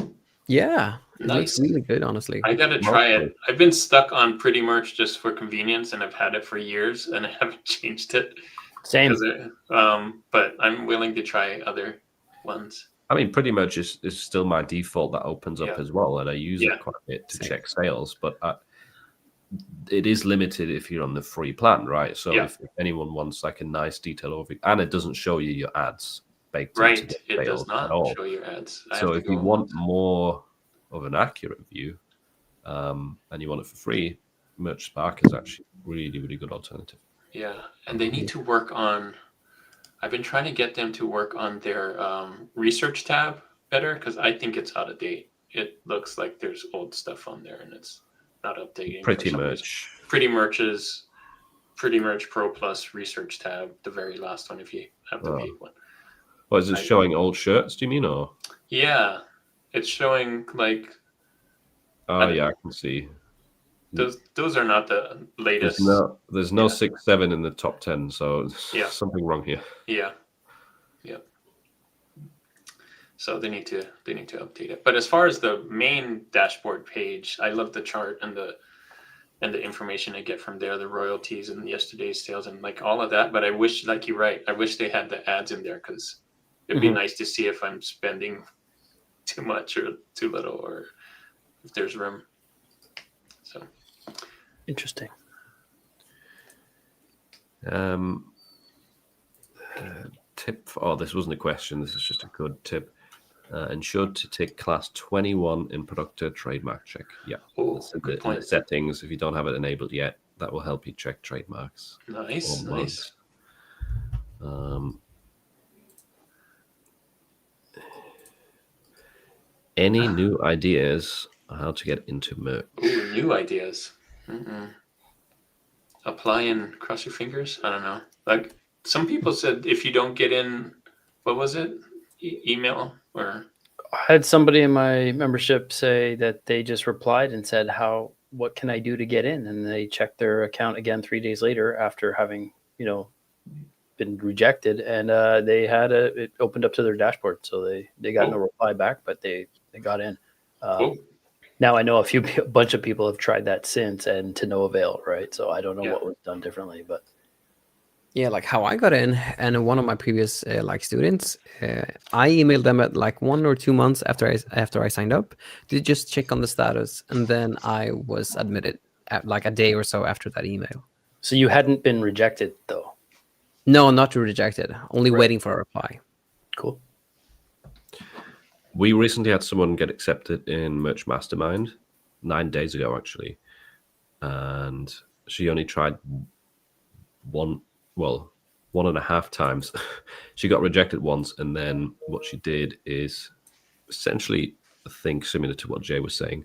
Yeah, it Nice. looks really good, honestly. I gotta try it. I've been stuck on Pretty Merch just for convenience, and I've had it for years, and I haven't changed it. Same. But I'm willing to try other ones. I mean, Pretty Much is still my default that opens up as well, and I use it quite a bit to check sales. But it is limited if you're on the free plan, right? So if anyone wants like a nice detail overview, and it doesn't show you your ads baked into the It does sales not at all. show your ads. So if you want more of an accurate view, and you want it for free, Merch Spark is actually really, really good alternative. Yeah, and they need to work on. I've been trying to get them to work on their research tab better, because I think it's out of date. It looks like there's old stuff on there, and it's not updating. Pretty Merch. Pretty Merch Pro Plus research tab, the very last one, if you have the paid one. Well, is it showing old shirts, do you mean, or? Yeah, it's showing like. Oh yeah, I can see. Those are not the latest. There's no 6-7 in the top 10, so something wrong here. Yeah. So they need to update it. But as far as the main dashboard page, I love the chart and the information I get from there, the royalties and yesterday's sales and like all of that. But I wish, like you're right, I wish they had the ads in there, because it'd be nice to see if I'm spending too much or too little, or if there's room. So interesting. Tip. This wasn't a question. This is just a good tip. Ensure to take class 21 in Producta trademark check. Yeah. Oh, good point. In the settings, if you don't have it enabled yet, that will help you check trademarks. Nice. Any new ideas on how to get into merch? Ooh, new ideas. Apply and cross your fingers. I don't know. Like some people said, if you don't get in, what was it? Email or? I had somebody in my membership say that they just replied and said, what can I do to get in? And they checked their account again 3 days later after having, been rejected, and it opened up to their dashboard. So they got no reply back, but they got in. Now I know a bunch of people have tried that since, and to no avail, right? So I don't know what was done differently, but yeah, like how I got in, and one of my previous students, I emailed them at like 1 or 2 months after I signed up to just check on the status, and then I was admitted at like a day or so after that email. So you hadn't been rejected though? No, not rejected. Only waiting for a reply. Cool. We recently had someone get accepted in Merch Mastermind 9 days ago, actually, and she only tried one and a half times. She got rejected once, and then what she did is essentially a thing similar to what Jay was saying,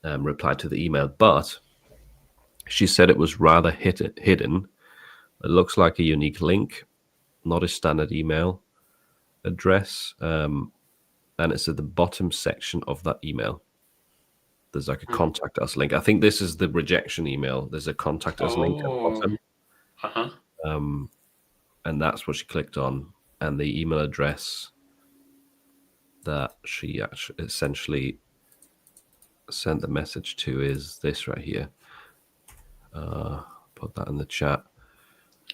replied to the email, but she said it was rather hidden. It looks like a unique link, not a standard email address, and it's at the bottom section of that email. There's like a contact us link. I think this is the rejection email. There's a contact us link at the bottom. And that's what she clicked on. And the email address that she actually essentially sent the message to is this right here. Put that in the chat.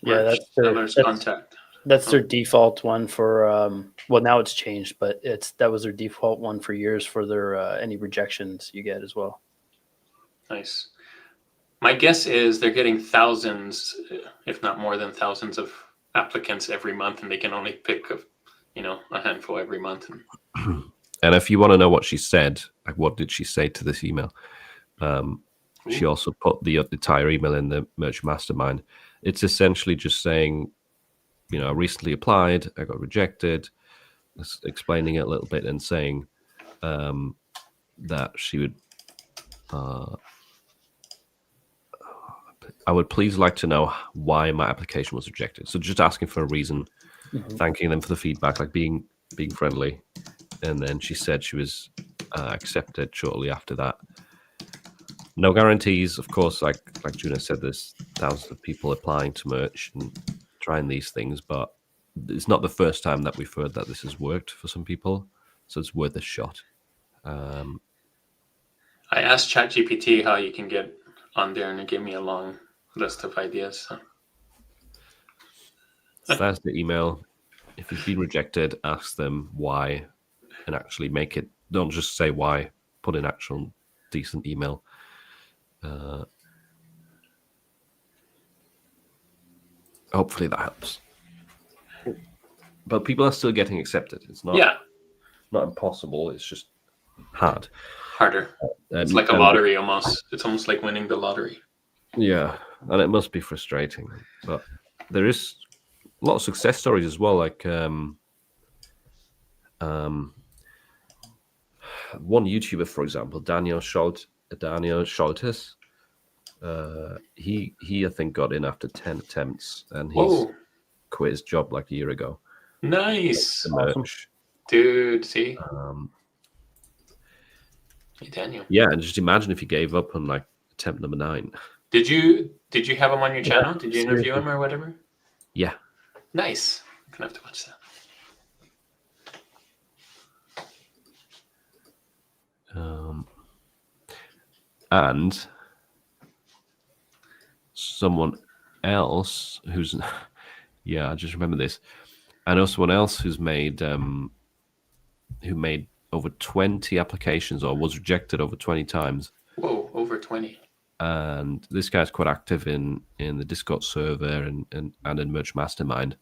Yeah, that's contact. That's their default one for well, now it's changed, but that was their default one for years for their any rejections you get as well. Nice. My guess is they're getting thousands, if not more than thousands, of applicants every month, and they can only pick a handful every month. And if you want to know what she said, like what did she say to this email? She also put the entire email in the Merch Mastermind. It's essentially just saying, I recently applied, I got rejected, explaining it a little bit and saying that she would, I would please like to know why my application was rejected. So just asking for a reason, thanking them for the feedback, like being friendly. And then she said she was accepted shortly after that. No guarantees, of course, like Juna said, there's thousands of people applying to Merch and trying these things, but it's not the first time that we've heard that this has worked for some people, so it's worth a shot. I asked ChatGPT how you can get on there, and it gave me a long list of ideas. So that's the email. If you've been rejected, ask them why, and actually make it. Don't just say why. Put an actual decent email. Hopefully that helps. But people are still getting accepted. It's not impossible. It's just hard. Harder. It's like a lottery almost. It's almost like winning the lottery. Yeah, and it must be frustrating. But there is a lot of success stories as well. Like one YouTuber, for example, Daniel Scholtes. He I think got in after 10 attempts, and he's quit his job like a year ago. Nice. Awesome. Dude, see? Hey, Daniel. Yeah, and just imagine if he gave up on like attempt number 9. Did you have him on your channel? Did you interview him or whatever? Yeah. Nice. I'm gonna have to watch that. And someone else who's I just remember this. I know someone else who made over 20 applications or was rejected over 20 times. Whoa, over 20. And this guy's quite active in the Discord server and in Merch Mastermind.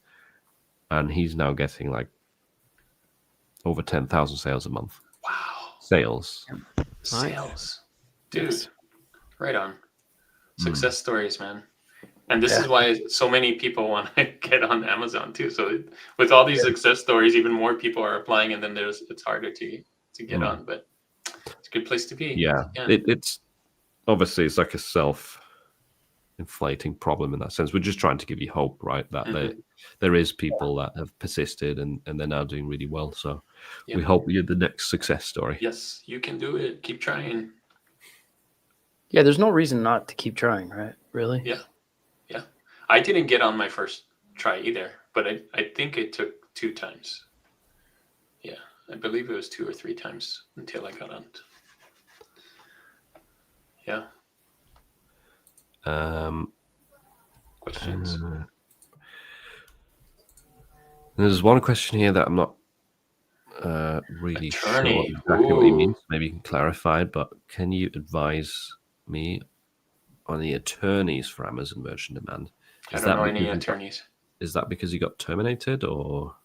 And he's now getting like over 10,000 sales a month. Wow. Sales. Dude, right on. Success stories, man. And this is why so many people want to get on Amazon too. So with all these success stories, even more people are applying, and then it's harder to get on. But it's a good place to be. Yeah, it's obviously it's like a self-inflating problem in that sense. We're just trying to give you hope, right? That there is people that have persisted and they're now doing really well. So we hope you're the next success story. Yes, you can do it. Keep trying. Yeah, there's no reason not to keep trying, right? Really? Yeah. I didn't get on my first try either, but I think it took 2 times. Yeah, I believe it was 2 or 3 times until I got on it. Yeah. Questions? There's one question here that I'm not really sure exactly what he means. Maybe you can clarify, but can you advise me on the attorneys for Amazon Merch on Demand? I don't know any attorneys. Is that because you got terminated, or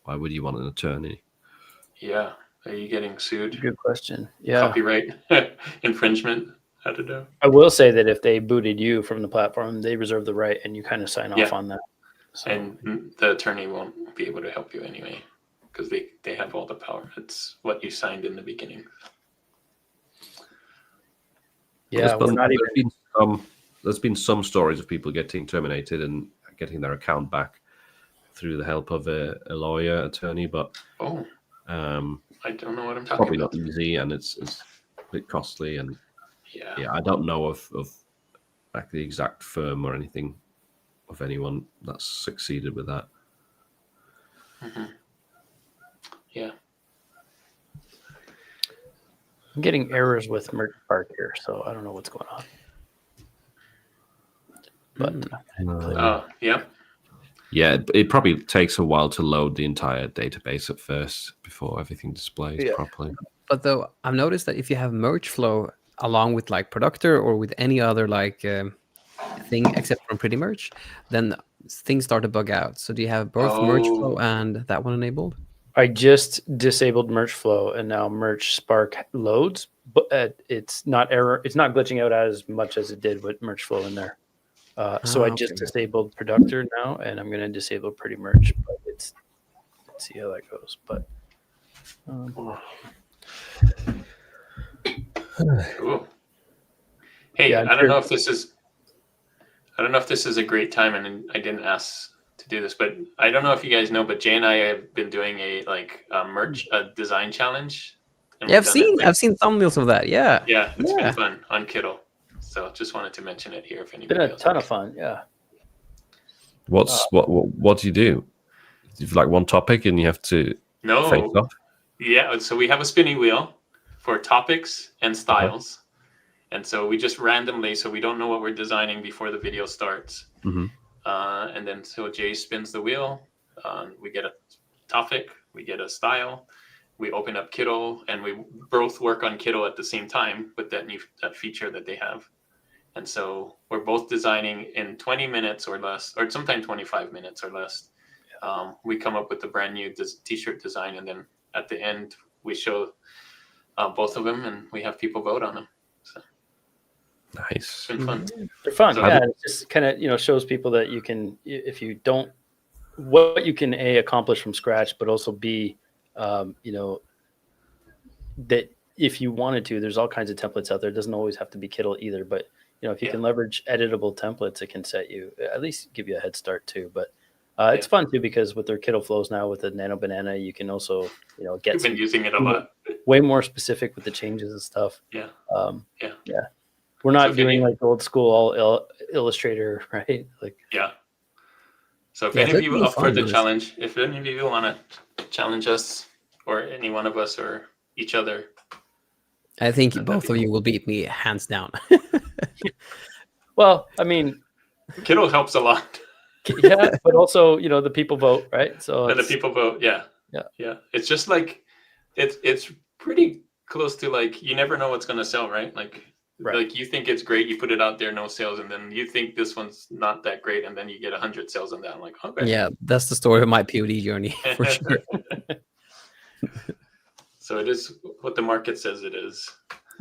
why would you want an attorney? Yeah, Are you getting sued? Good question. Yeah. Copyright infringement? I don't know. I will say that if they booted you from the platform, they reserve the right, and you kind of sign off on that. So. And the attorney won't be able to help you anyway, because they have all the power. It's what you signed in the beginning. Yeah, we're not even. There's been some stories of people getting terminated and getting their account back through the help of a lawyer, attorney, but I don't know what I'm talking probably about. not easy, and it's a bit costly, and Yeah, I don't know of like the exact firm or anything of anyone that's succeeded with that. Yeah. I'm getting errors with Merch Spark here, so I don't know what's going on. But yeah, it probably takes a while to load the entire database at first before everything displays properly. But though I've noticed that if you have merge flow along with like Productor or with any other like thing except from Pretty Merge, then things start to bug out. So do you have both merge flow and that one enabled? I just disabled Merch Flow, and now Merch Spark loads, but it's not glitching out as much as it did with Merch Flow in there. So I just disabled Productor now, and I'm going to disable Pretty Merge. But let's see how that goes. But cool. Hey, I don't know if this is a great time, and I didn't ask to do this, but I don't know if you guys know, but Jay and I have been doing a merch design challenge. Yeah, I've seen thumbnails of that. Yeah, it's been fun on Kiddle. So just wanted to mention it here if anybody. Been a ton of fun. Yeah. What do you do? You've like one topic and you have to face off? Yeah, so we have a spinning wheel for topics and styles. And so we just randomly, so we don't know what we're designing before the video starts. And then so Jay spins the wheel. We get a topic, we get a style. We open up Kiddle, and we both work on Kiddle at the same time with that feature that they have. And so we're both designing in 20 minutes or less, or sometimes 25 minutes or less. We come up with a brand new t-shirt design, and then at the end we show both of them, and we have people vote on them. So nice. It's been fun. They're fun. So it just kind of shows people that you can, if you don't, what you can accomplish from scratch, but also B, that if you wanted to, there's all kinds of templates out there. It doesn't always have to be Kiddle either, but if you can leverage editable templates, it can set you, at least give you a head start too. But it's fun too, because with their Kiddle flows now with the Nano Banana, you can also, get We've been using it a lot. Way more specific with the changes and stuff. Yeah. We're not doing like old school all Illustrator, right? Like So if any of you are up for the challenge, if any of you want to challenge us or any one of us or each other, I think both of you will beat me hands down. Well, I mean, Kiddle helps a lot. Yeah, but also, the people vote, right? So and the people vote, yeah. It's just like it's pretty close to like you never know what's gonna sell, right? Like you think it's great, you put it out there, no sales, and then you think this one's not that great, and then you get 100 sales on that. I'm like, okay. Yeah, that's the story of my POD journey for sure. So it is what the market says it is.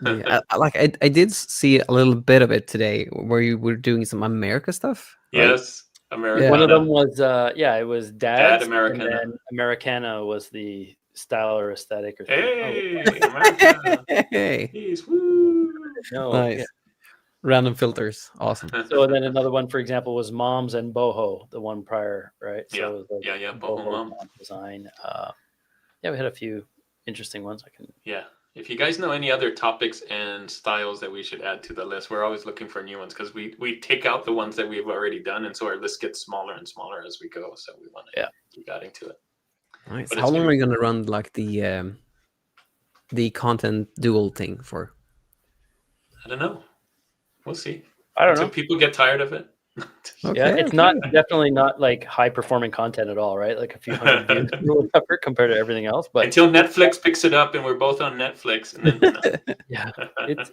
I did see a little bit of it today where you were doing some America stuff. Right? Yes, America. One of them was it was Dad Americana. And then Americana was the style or aesthetic or something. Hey, Hey. Woo. No, nice. Random filters, awesome. So then another one, for example, was Moms and Boho, the one prior, right? So yeah, it was like Boho Mom design. We had a few interesting ones. If you guys know any other topics and styles that we should add to the list, we're always looking for new ones because we take out the ones that we've already done, and so our list gets smaller and smaller as we go. So we want to keep adding to it. Nice. How long are you gonna run like the content dual thing for? I don't know. We'll see. I don't know. People get tired of it. It's not definitely not like high performing content at all, right? Like a few hundred views or whatever compared to everything else. But until Netflix picks it up and we're both on Netflix, and then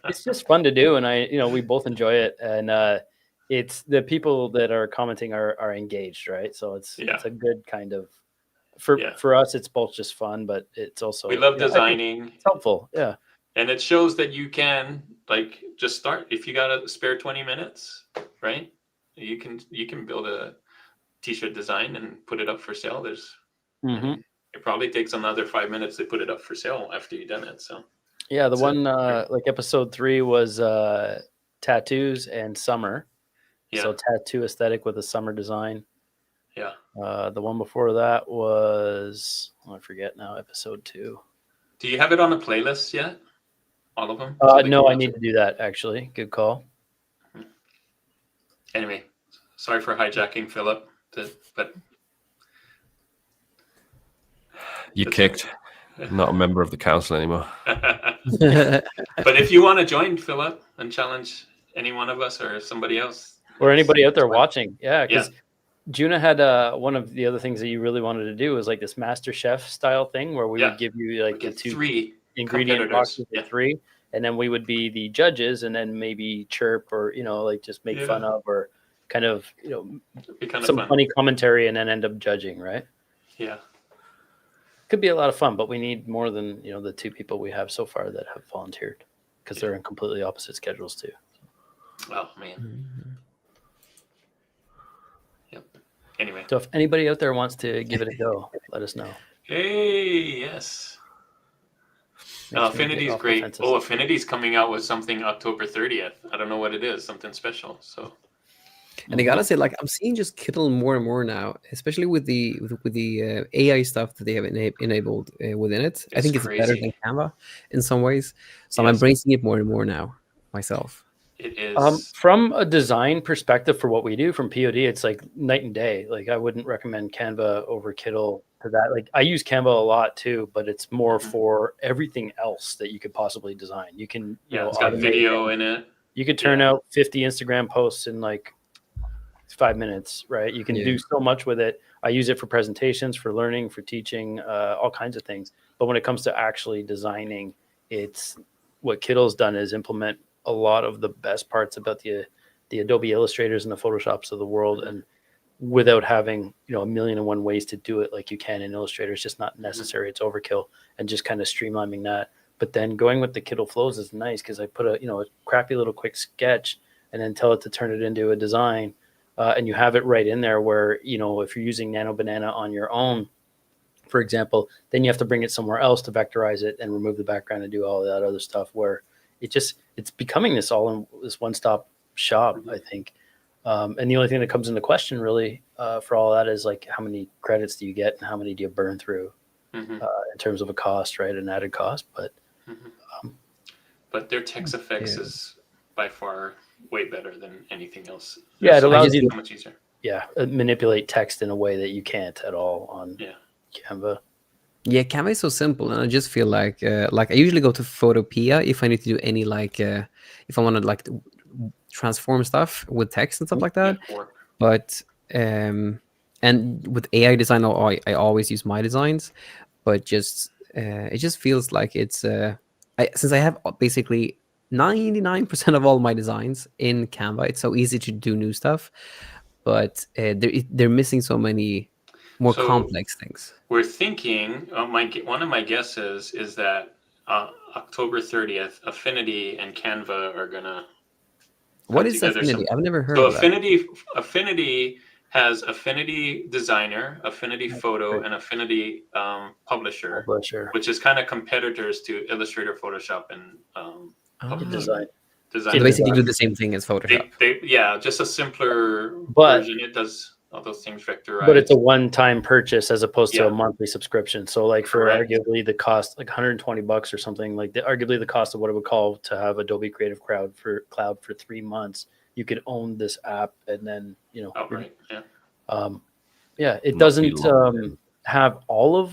it's just fun to do, and we both enjoy it, and it's the people that are commenting are engaged, right? So it's a good kind of for us, it's both just fun, but it's also we love I think designing. it's helpful. Yeah. And it shows that you can just start if you got a spare 20 minutes, right? You can build a t-shirt design and put it up for sale. It probably takes another 5 minutes to put it up for sale after you've done it. So yeah, the one like episode 3 was tattoos and summer. yeah. So tattoo aesthetic with a summer design. Yeah. The one before that was I forget now, episode 2. Do you have it on a playlist yet? All of them? No, I need to do that actually. Good call. Anyway, sorry for hijacking Philip, but you kicked. Not a member of the council anymore. but if you want to join Philip and challenge any one of us or somebody else, or anybody out there watching, because Juna had one of the other things that you really wanted to do was like this Master Chef style thing where we would give you like the 2 3 ingredient boxes of 3, and then we would be the judges, and then maybe chirp or like just make fun of or kind of some funny commentary, and then end up judging, right? Yeah, could be a lot of fun, but we need more than the 2 people we have so far that have volunteered, because they're in completely opposite schedules too. Oh man. Yep. Anyway, so if anybody out there wants to give it a go, let us know. Hey, yes. Affinity's great. Affinity's coming out with something October 30th. I don't know what it is, something special. So, and I gotta say, like, I'm seeing just Kittle more and more now, especially with the AI stuff that they have enabled within it. I think it's better than Canva in some ways. So I'm embracing it more and more now myself. It is. From a design perspective for what we do from POD, it's like night and day. Like I wouldn't recommend Canva over Kittle for that. Like I use Canva a lot too, but it's more for everything else that you could possibly design. You can, it's got video in it. You could turn out 50 Instagram posts in like 5 minutes, right? You can do so much with it. I use it for presentations, for learning, for teaching, all kinds of things. But when it comes to actually designing, it's what Kittle's done is implement a lot of the best parts about the Adobe Illustrators and the Photoshops of the world, and without having a million and one ways to do it like you can in Illustrator. It's just not necessary. It's overkill, and just kind of streamlining that. But then going with the Kittle flows is nice because I put a crappy little quick sketch and then tell it to turn it into a design, and you have it right in there where if you're using Nano Banana on your own, for example, then you have to bring it somewhere else to vectorize it and remove the background and do all that other stuff where it's becoming this one-stop shop, I think. And the only thing that comes into question really for all that is like how many credits do you get and how many do you burn through in terms of a cost, right? An added cost, but their text effects is by far way better than anything else. It allows you so much easier. Manipulate text in a way that you can't at all on Canva. Yeah, Canva is so simple, and I just feel like I usually go to Photopea if I need to do any if I want to transform stuff with text and stuff like that. But and with AI design, I always use my designs, but it just feels like it's since I have basically 99% of all my designs in Canva, it's so easy to do new stuff, but they're missing so many more complex things. We're thinking, one of my guesses is that October 30th, Affinity and Canva are gonna. What is Affinity? I've never heard of that. Affinity has Affinity Designer, Affinity Photo, and Affinity Publisher, which is kind of competitors to Illustrator, Photoshop, and design. So they basically do the same thing as Photoshop. Just a simpler version. It does all those things vectorized. But it's a one-time purchase as opposed to a monthly subscription. So like for arguably the cost, like $120 or something, like arguably the cost of what it would call to have Adobe Creative Cloud for 3 months, you could own this app and then, it doesn't have all all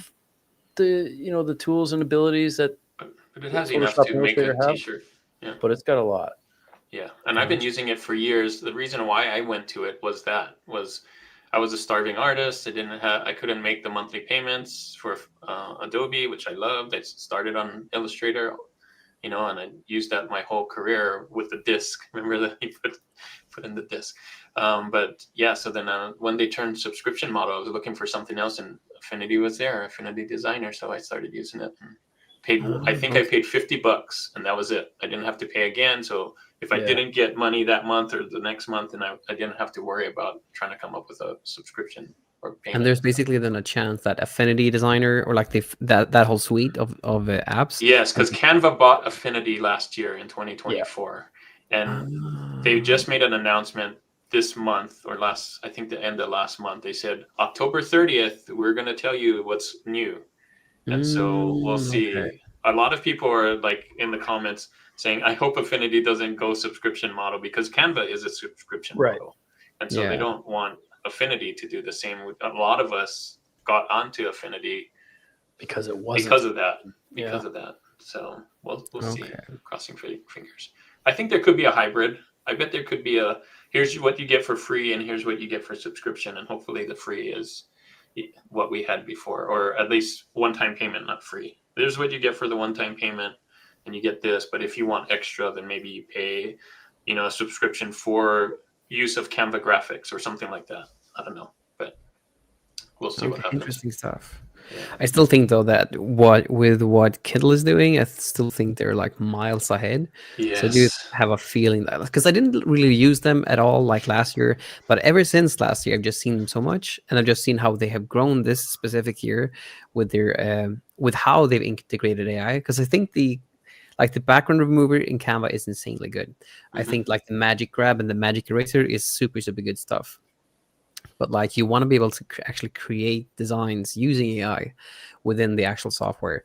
the tools and abilities that but it has enough to make a t-shirt. Yeah. But it's got a lot. Yeah. And I've been using it for years. The reason why I went to it was I was a starving artist. I couldn't make the monthly payments for Adobe, which I loved. I started on Illustrator, and I used that my whole career with the disc. Remember that you put in the disc. But yeah, so then when they turned subscription model, I was looking for something else, and Affinity was there, Affinity Designer. So I started using it and paid. I think I paid $50, and that was it. I didn't have to pay again. So if I didn't get money that month or the next month, and I didn't have to worry about trying to come up with a subscription or payment. And there's basically then a chance that Affinity Designer or like that whole suite of apps. Yes, because Canva bought Affinity last year in 2024, and they just made an announcement this month or I think the end of last month. They said October 30th, we're going to tell you what's new. And so we'll see. Okay. A lot of people are like in the comments saying, I hope Affinity doesn't go subscription model, because Canva is a subscription model. And so they don't want Affinity to do the same. A lot of us got onto Affinity because it wasn't. Because of that. So we'll see. Crossing fingers. I think there could be a hybrid. I bet there could be here's what you get for free and here's what you get for subscription. And hopefully the free is what we had before, or at least one-time payment, not free. There's what you get for the one-time payment and you get this. But if you want extra, then maybe you pay, a subscription for use of Canva graphics or something like that. I don't know, but we'll see what happens. Interesting stuff. Yeah. I still think though that what Kindle is doing, I still think they're like miles ahead. Yes. So I do have a feeling that, because I didn't really use them at all like last year, but ever since last year I've just seen them so much, and I've just seen how they have grown this specific year with their with how they've integrated AI. Because I think the background remover in Canva is insanely good. I think like the magic grab and the magic eraser is super good stuff. But like you want to be able to actually create designs using AI within the actual software,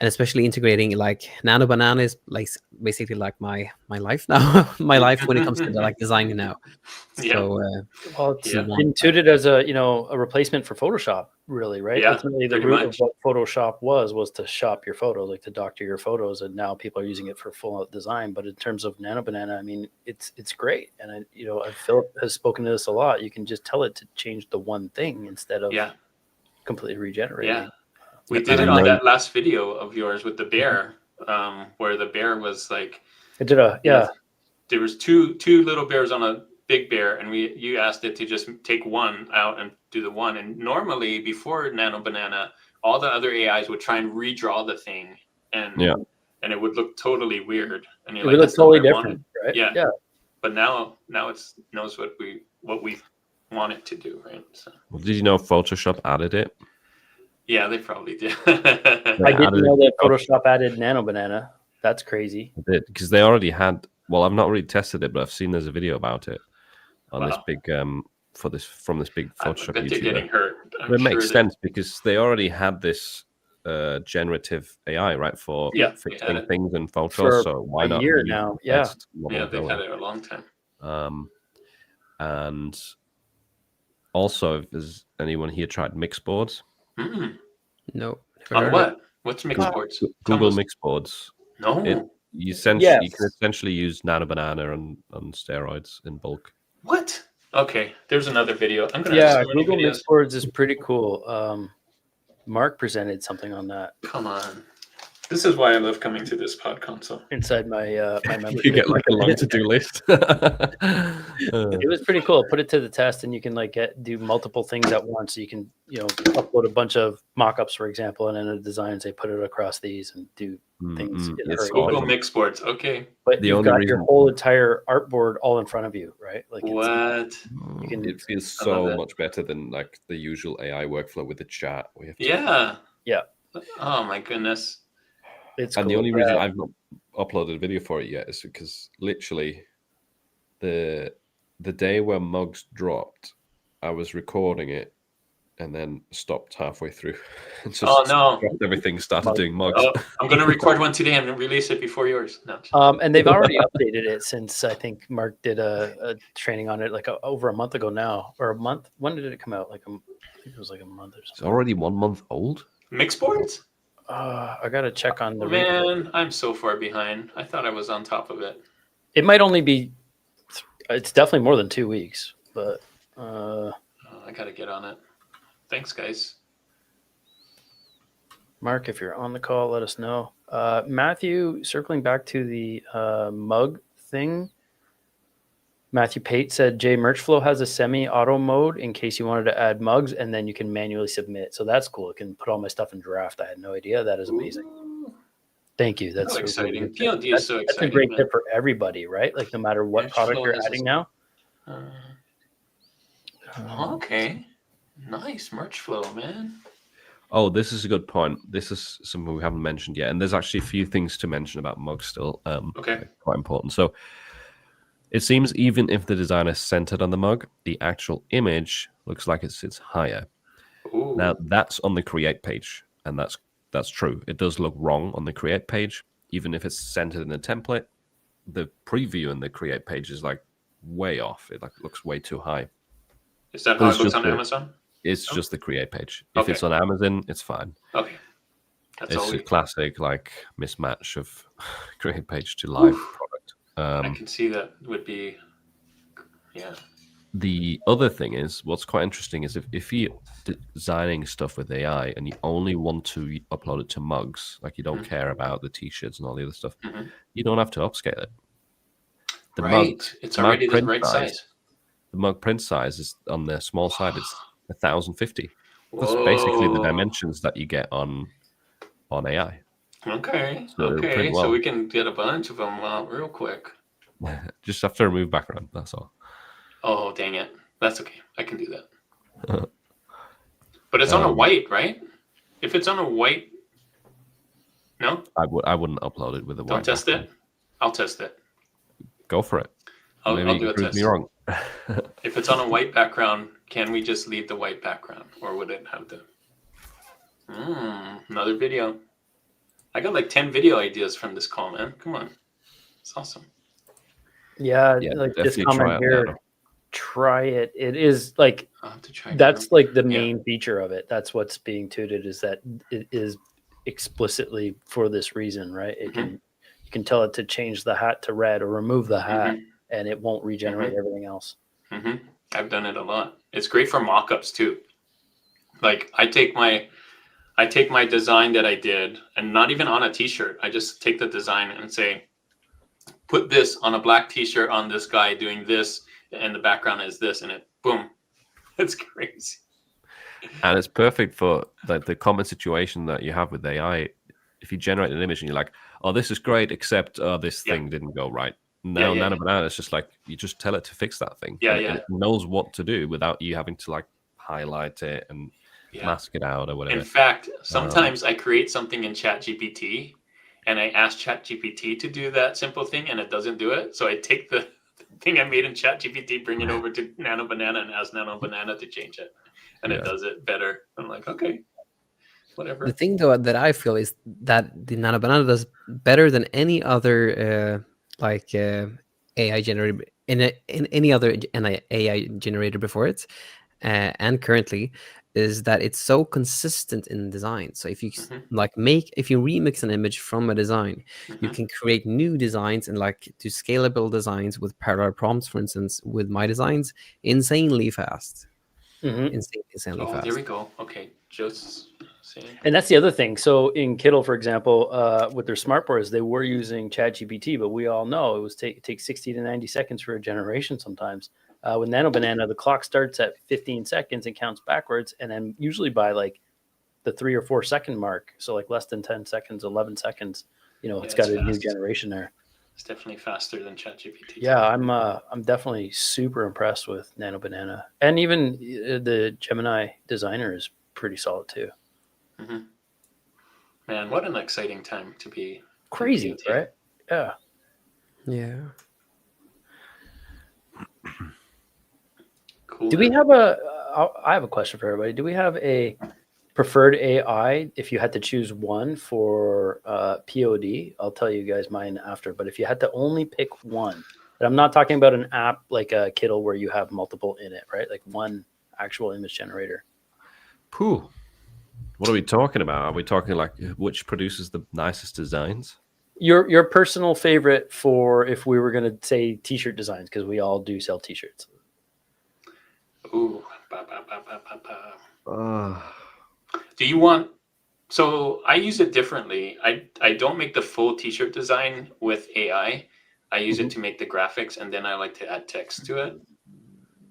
and especially integrating like Nano Banana is like basically like my life now, my life when it comes to like designing now. So it's intuited as a replacement for Photoshop, really, right? Yeah, ultimately the root of what Photoshop was to shop your photos, like to doctor your photos, and now people are using it for full out design. But in terms of Nano Banana, I mean, it's great, and Philip has spoken to this a lot. You can just tell it to change the one thing instead of completely regenerating. Yeah. We did it on that last video of yours with the bear, where the bear was like, there was two little bears on a big bear, and you asked it to just take one out and do the one. And normally before Nano Banana, all the other AIs would try and redraw the thing, and it would look totally weird. And it would look totally different, right? Yeah. But now it knows what we want it to do, right? So. Well, did you know Photoshop added it? Yeah, they probably did. I didn't know that Photoshop added Nano Banana. That's crazy. Because they already had. Well, I've not really tested it, but I've seen there's a video about it on this big from this big Photoshop YouTuber. They're getting hurt. It makes sense because they already had this generative AI, right, for fixing things in Photos. So why not? A year now, they've had it a long time. And also, has anyone here tried Mixboards? No. On what? What's Mixboards? Google Mixboards. No. You can essentially use Nano Banana on steroids in bulk. What? Okay, there's another video. Google Mixboards is pretty cool. Mark presented something on that. Come on. This is why I love coming to this pod console. Inside my my membership. You get like a long to-do list. It was pretty cool. Put it to the test, and you can do multiple things at once. So you can upload a bunch of mock-ups, for example, and in a design and say put it across these and do things. Google Mixboards, okay. But you've got your whole entire artboard all in front of you, right? Like what? It feels so much better than like the usual AI workflow with the chat. We have to yeah. Oh my goodness. It's and cool. the only reason I've not uploaded a video for it yet is because literally the day where Mugs dropped, I was recording it and then stopped halfway through. No! Everything started doing Mugs. Oh, I'm going to record one today and release it before yours. No. And they've already updated it since I think Mark did a training on it over a month ago now, or a month. When did it come out? I think it was like a month or something. It's already 1 month old. Mixboards? I gotta check on the. Man, I'm so far behind. I thought I was on top of it. It might only be. It's definitely more than 2 weeks, but. I gotta get on it. Thanks, guys. Mark, if you're on the call, let us know. Matthew, circling back to the mug thing. Matthew Pate said Jay Merchflow has a semi-auto mode in case you wanted to add mugs, and then you can manually submit. So that's cool. It can put all my stuff in draft. I had no idea. That is amazing. Ooh, Thank you. That's so a really exciting. good tip. PLD is so That's a exciting. great man. tip for everybody, right? Like no matter what product Merchflow you're has adding a- now. Okay. Nice merch flow, man. Oh, this is a good point. This is something we haven't mentioned yet, and there's actually a few things to mention about mugs still. Okay. Quite important. So it seems even if the design is centered on the mug, the actual image looks like it sits higher. Ooh. Now that's on the create page, and that's true. It does look wrong on the create page, even if it's centered in the template. The preview in the create page is like way off. It like looks way too high. Is that But how it's it looks just on the- Amazon? It's Oh. just the create page. If Okay. it's on Amazon, it's fine. Okay. That's It's all a we classic like mismatch of create page to live product. I can see that would be yeah. The other thing is, what's quite interesting is if you're designing stuff with AI and you only want to upload it to mugs, like you don't care about the t-shirts and all the other stuff, Mhm. you don't have to upscale it. The Right. mug, It's mug already the print right size. size. The mug print size is on the small side. It's 1050. That's basically the Whoa. dimensions that you get on AI. Okay. So it'll Okay. print So well. we can get a bunch of them out real quick. Just have to remove background. That's all. Oh, dang it. That's okay. I can do that. But it's on a white, right? If it's on a white, no? I wouldn't upload it with a Don't white test background. it. I'll test it. Go for it. I'll Maybe do you a prove test. me wrong. If it's on a white background, can we just leave the white background, or would it have to? Another video. I got like 10 video ideas from this call, man. Come on, it's awesome. Yeah, Yeah, like this definitely try comment it, here. Nano. Try it. It is like I'll have to try. it that's out. like the Yeah. main feature of it. That's what's being touted is that it is explicitly for this reason, right? It can you can tell it to change the hat to red or remove the hat, and it won't regenerate everything else. I've done it a lot. It's great for mock-ups too. Like I take my design that I did, and not even on a t-shirt. I just take the design and say, put this on a black t-shirt on this guy doing this, and the background is this, and it boom. It's crazy. And it's perfect for the common situation that you have with AI. If you generate an image and you're like, oh, this is great, except this thing didn't go right. Now, Nano Banana is just like, you just tell it to fix that thing. Yeah, and it knows what to do without you having to like highlight it and mask it out or whatever. In fact, sometimes I create something in ChatGPT and I ask ChatGPT to do that simple thing and it doesn't do it. So I take the thing I made in ChatGPT, bring it over to Nano Banana and ask Nano Banana to change it. And it does it better. I'm like, okay, whatever. The thing though that I feel is that the Nano Banana does better than any other AI generator in any other AI generator before it, and currently, is that it's so consistent in design. So if you if you remix an image from a design, you can create new designs and like do scalable designs with parallel prompts, for instance, with my designs, insanely fast. Insanely fast. There we go. Okay, just saying. And that's the other thing. So in Kittle, for example, with their smart boards, they were using ChatGPT, but we all know it takes 60 to 90 seconds for a generation sometimes. With Nano Banana, the clock starts at 15 seconds and counts backwards, and then usually by like the 3 or 4 second mark, so like less than 10 seconds, 11 seconds, it's got a new generation there. It's definitely faster than ChatGPT. Yeah, I'm definitely super impressed with Nano Banana, and even the Gemini designer is pretty solid too. Man, what an exciting time to be crazy, right? Yeah. Yeah. Cool. Do we have I have a question for everybody. Do we have a preferred AI if you had to choose one for POD? I'll tell you guys mine after, but if you had to only pick one, and I'm not talking about an app like a Kittle where you have multiple in it, right? Like one actual image generator. Pooh. What are we talking about? Are we talking like which produces the nicest designs? Your personal favorite for if we were going to say t-shirt designs, because we all do sell t-shirts. Ooh. Do you want? So I use it differently. I don't make the full t-shirt design with AI. I use it to make the graphics, and then I like to add text to it.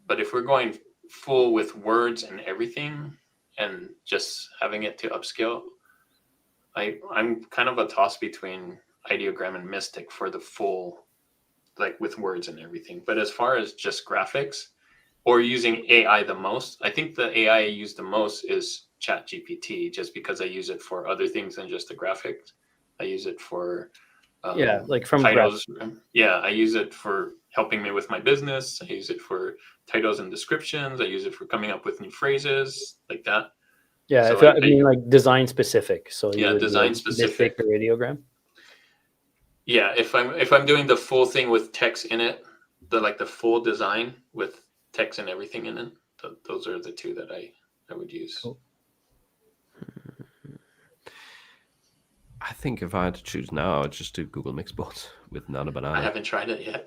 But if we're going full with words and everything and just having it to upscale, I'm kind of a toss between Ideogram and Mystic for the full, like with words and everything. But as far as just graphics or using AI the most, I think the AI I use the most is ChatGPT, just because I use it for other things than just the graphics. I use it for like from titles. Yeah, I use it for helping me with my business. I use it for titles and descriptions. I use it for coming up with new phrases like that. Yeah, So if I mean like design specific. So yeah, design specific or Ideogram. Yeah, if I'm doing the full thing with text in it, the full design with text and everything in it, those are the two that I would use. Cool. I think if I had to choose now, I'd just do Google Mixboards with Nano Banana. I haven't tried it yet.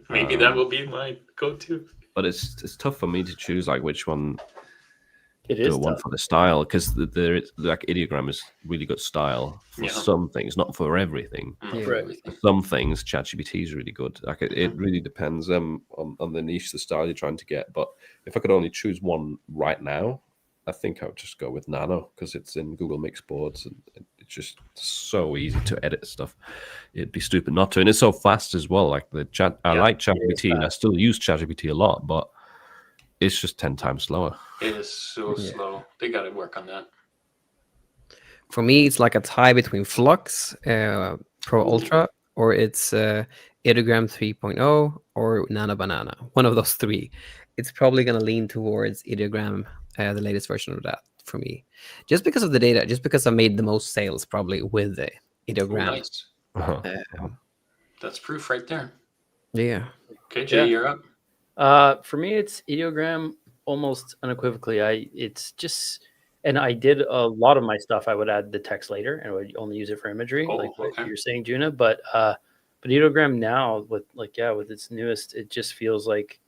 Maybe that will be my go-to. But it's tough for me to choose like which one. It is one for the style, because there is like Ideogram is really good style for some things, not for everything. For everything. For some things, ChatGPT is really good. Like it really depends on the niche, the style you're trying to get. But if I could only choose one right now, I think I would just go with Nano, because it's in Google Mixboards and it's just so easy to edit stuff. It'd be stupid not to, and it's so fast as well. Like I like ChatGPT, and I still use ChatGPT a lot, but it's just 10 times slower. It is so slow. They got to work on that. For me, it's like a tie between Flux Pro Ultra, or it's Ideogram 3.0 or Nano Banana. One of those three. It's probably going to lean towards Ideogram, the latest version of that for me. Just because of the data, just because I made the most sales probably with the Ideogram. Nice. That's proof right there. Yeah. Okay, Jay, you're up. For me, it's Ideogram almost unequivocally. It's just, and I did a lot of my stuff. I would add the text later, and I would only use it for imagery, like what you're saying, Juna. But Ideogram now with its newest, it just feels like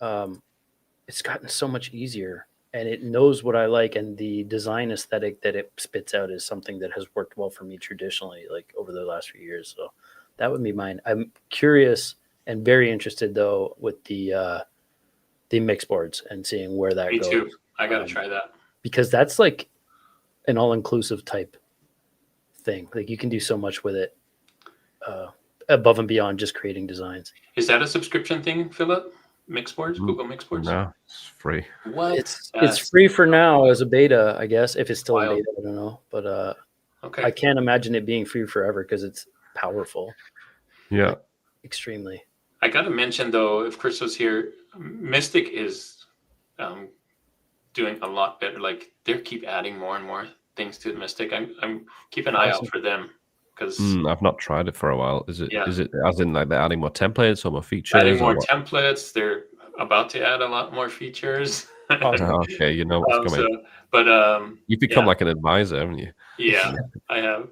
it's gotten so much easier, and it knows what I like, and the design aesthetic that it spits out is something that has worked well for me traditionally, like over the last few years. So that would be mine. I'm curious and very interested though with the mix boards and seeing where that goes. Me too. I gotta try that, because that's like an all-inclusive type thing. Like you can do so much with it above and beyond just creating designs. Is that a subscription thing, Philip? Mixboards, Google Mixboards? No, it's free. What? It's free for now as a beta, I guess. If it's still in beta, I don't know. But I can't imagine it being free forever because it's powerful. Yeah. Like, extremely. I got to mention, though, if Chris was here, Mystic is doing a lot better. Like, they keep adding more and more things to Mystic. I'm keep an eye out for them, because I've not tried it for a while. Is it as in like they're adding more templates or more features? Adding more templates. They're about to add a lot more features. Okay, you know what's coming. You've become like an advisor, haven't you? Yeah, I have.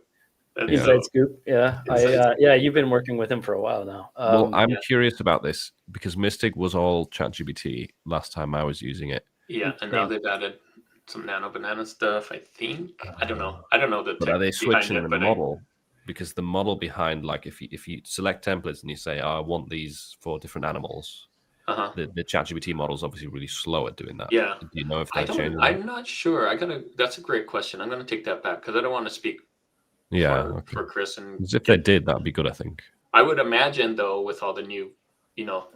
Inside scoop. Yeah. You've been working with him for a while now. Well, I'm curious about this because Mystic was all ChatGPT last time I was using it. Yeah, and now they've added some Nano Banana stuff, I think. I don't know. But are they switching the model? Because the model behind, like, if you select templates and you say, I want these for different animals, the ChatGPT model is obviously really slow at doing that. Yeah. Do you know if they're changing? I'm not sure. That's a great question. I'm gonna take that back because I don't want to speak for Chris. And if they did, that'd be good, I think. I would imagine, though, with all the new,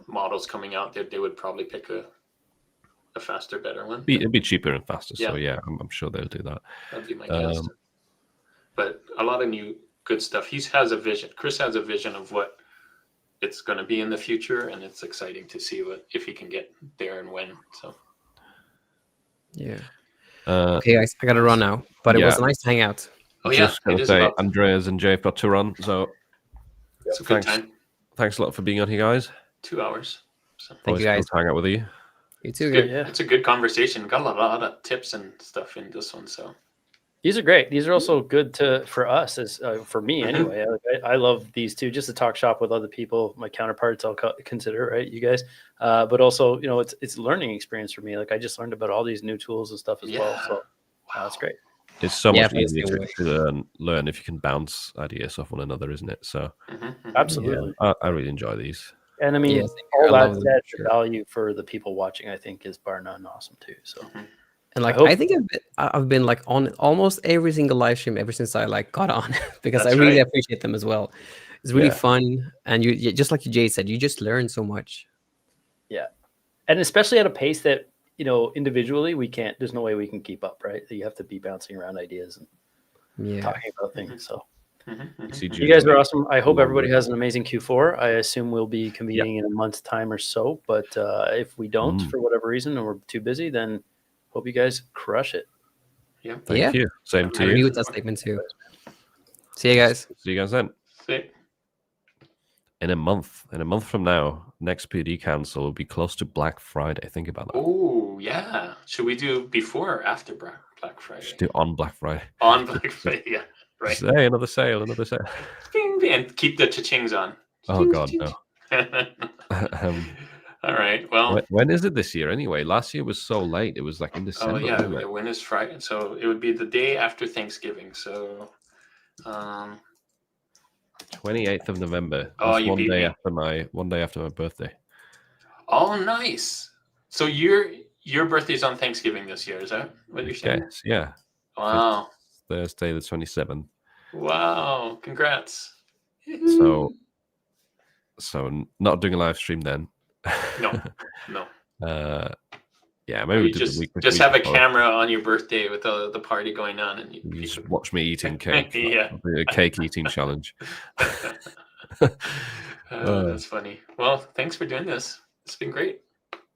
models coming out, they would probably pick a faster, better one. It'd be cheaper and faster. Yeah. So yeah, I'm sure they'll do that. That'd be my guess. But a lot of new good stuff. He has a vision. Chris has a vision of what it's going to be in the future, and it's exciting to see if he can get there and when. So yeah. Okay, guys, I got to run now. But it was nice to hang out. Oh yeah, just gonna say Andreas and Jay have got to run, so it's a good time. Thanks a lot for being on here, guys. 2 hours. So. Thank you, guys. Good to hang out with you. You too. It's a good conversation. Got a lot of tips and stuff in this one. So these are great. These are also good for us, as for me anyway. I love these two, just to talk shop with other people, my counterparts. I'll consider, right, you guys. But also, it's a learning experience for me. Like I just learned about all these new tools and stuff as well. So that's great. It's so Yeah, much that's easier the way. to learn if you can bounce ideas off one another, isn't it? So Absolutely. I really enjoy these. And I mean, Yeah, same here. all I that love them, said, sure. the value for the people watching, I think, is bar none awesome too. So And like, hope- I think I've been like on almost every single live stream ever since I like got on because That's I really right. appreciate them as well. It's really Yeah. fun, and you just like Jay said, you just learn so much. yeah, and especially at a pace that individually we can't. There's no way we can keep up, right? You have to be bouncing around ideas and Yeah, talking about things. So See, you guys are awesome. I hope Long everybody way. has an amazing Q4. I assume we'll be convening in a month's time or so. But if we don't, for whatever reason, or we're too busy, then hope you guys crush it. Yeah. Thank Yeah. you. Same I to agree you. with that statement too. See you guys. See you guys then. Sick. In a month from now, next PD Council will be close to Black Friday. Think about that. Oh yeah. Should we do before or after Black Friday? Just do on Black Friday. On Black Friday, yeah. Right. Just, hey, another sale. Bing, bing, and keep the cha-chings on. Oh God, no. All right. Well. When is it this year anyway? Last year was so late. It was like in December. Oh yeah. wasn't it? When is Friday? So it would be the day after Thanksgiving. So. 28th of November. Oh, That's you beat me. one day after my birthday. Oh, nice. So your birthday's on Thanksgiving this year. Is that what you're saying? Yes, yeah. Wow. Thursday the 27th. Wow. Congrats. So not doing a live stream then. No. Yeah, maybe You just have a camera on your birthday with the party going on, and You just watch me eating cake. Yeah. That'll be a cake eating challenge. That's funny. Well, thanks for doing this. It's been great.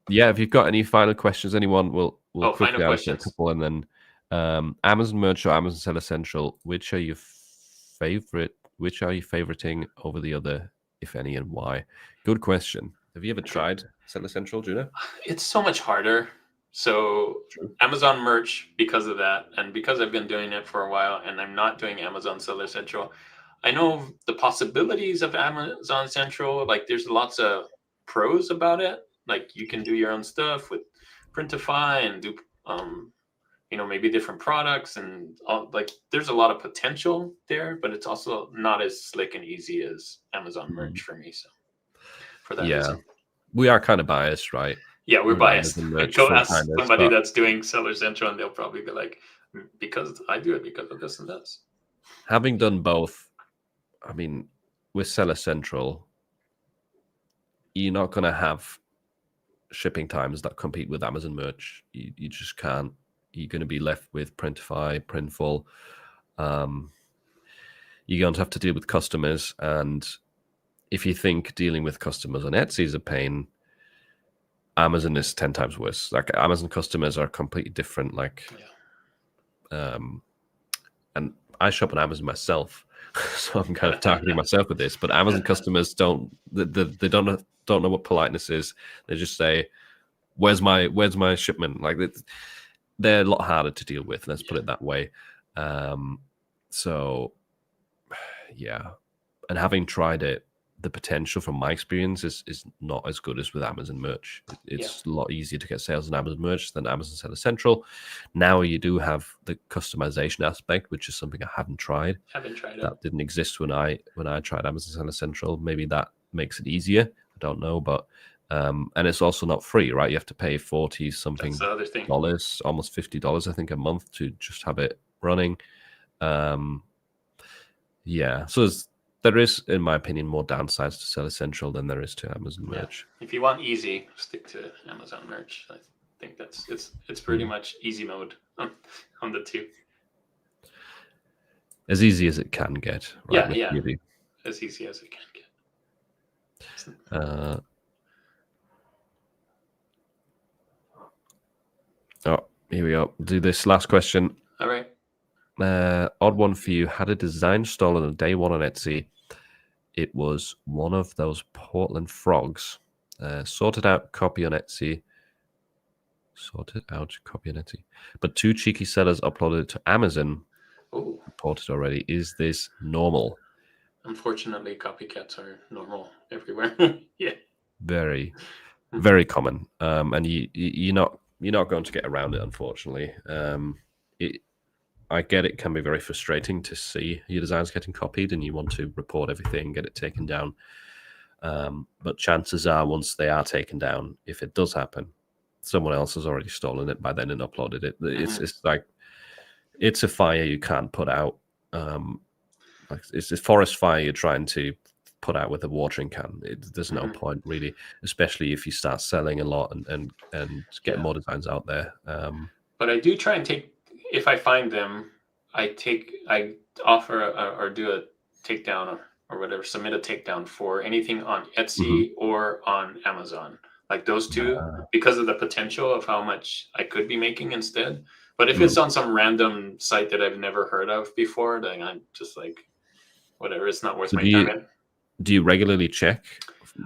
Yeah, if you've got any final questions, anyone, we'll final quickly answer a questions. couple, and then Amazon Merch or Amazon Seller Central. Which are your favorite? Which are you favoriting over the other, if any, and why? Good question. Have you ever tried Seller Central, Judah? It's so much harder. So Amazon Merch, because of that, and because I've been doing it for a while, and I'm not doing Amazon Seller Central, I know the possibilities of Amazon Central. Like, there's lots of pros about it. Like, you can do your own stuff with Printify and do, maybe different products, and like, there's a lot of potential there. But it's also not as slick and easy as Amazon Merch for me. So, for that reason. We are kind of biased, right? Yeah, we're biased. Amazon Merch Go ask full-timers, somebody but- that's doing Seller Central, and they'll probably be like, because I do it because of this and this. Having done both, I mean, with Seller Central, you're not going to have shipping times that compete with Amazon Merch. You just can't. You're going to be left with Printify, Printful. You're going to have to deal with customers, and if you think dealing with customers on Etsy is a pain, Amazon is 10 times worse. Like, Amazon customers are completely different. Like, and I shop on Amazon myself, so I'm kind of targeting myself with this. But Amazon customers don't know what politeness is. They just say, "Where's my shipment?" Like, they're a lot harder to deal with. Let's put it that way. So, yeah, and having tried it, the potential from my experience is not as good as with Amazon Merch. It's a lot easier to get sales on Amazon Merch than Amazon Seller Central. Now you do have the customization aspect, which is something I haven't tried. That didn't exist when I tried Amazon Seller Central. Maybe that makes it easier. I don't know, but and it's also not free, right? You have to pay $40-something, almost $50, I think, a month to just have it running. So there is, in my opinion, more downsides to Seller Central than there is to Amazon Merch. If you want easy, stick to Amazon Merch. I think it's pretty much easy mode on the two. As easy as it can get. Right, yeah. As easy as it can get. Here we go. Do this last question. All right. Odd one for you. Had a design stolen on day one on Etsy. It was one of those Portland frogs. Sorted out, copy on Etsy. But two cheeky sellers uploaded it to Amazon. Oh. Reported already. Is this normal? Unfortunately, copycats are normal everywhere. Yeah. Very, very common. And you're not going to get around it, unfortunately. I get it can be very frustrating to see your designs getting copied and you want to report everything, get it taken down. But chances are, once they are taken down, if it does happen, someone else has already stolen it by then and uploaded it. It's like, it's a fire you can't put out. Like it's a forest fire you're trying to put out with a watering can. There's no point really, especially if you start selling a lot and get more designs out there. But I do try and take, if I find them, I offer or do a takedown or whatever, submit a takedown for anything on Etsy or on Amazon. Like those two, because of the potential of how much I could be making instead. But if it's on some random site that I've never heard of before, then I'm just like, whatever, it's not worth my time. Do you regularly check?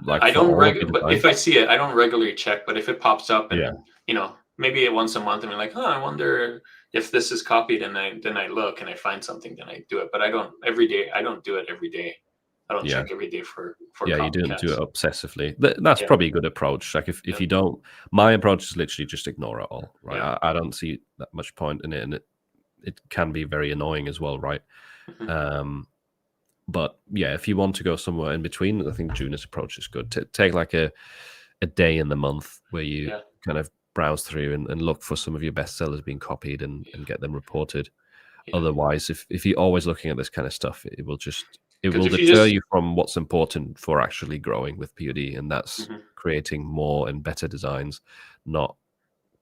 Like I don't but if I see it, I don't regularly check. But if it pops up and maybe once a month, and I'm like, I wonder if this is copied, and then I look and I find something, then I do it. But I don't every day. I don't do it every day. I don't check every day for you don't do it obsessively. That's probably a good approach. Like if you don't, my approach is literally just ignore it all. Right? I don't see that much point in it, and it can be very annoying as well, right? But yeah, if you want to go somewhere in between, I think Juna's approach is good. Take like a day in the month where you kind of browse through and look for some of your bestsellers being copied and get them reported. Otherwise, if you're always looking at this kind of stuff, it will deter you from what's important for actually growing with POD, and that's creating more and better designs, not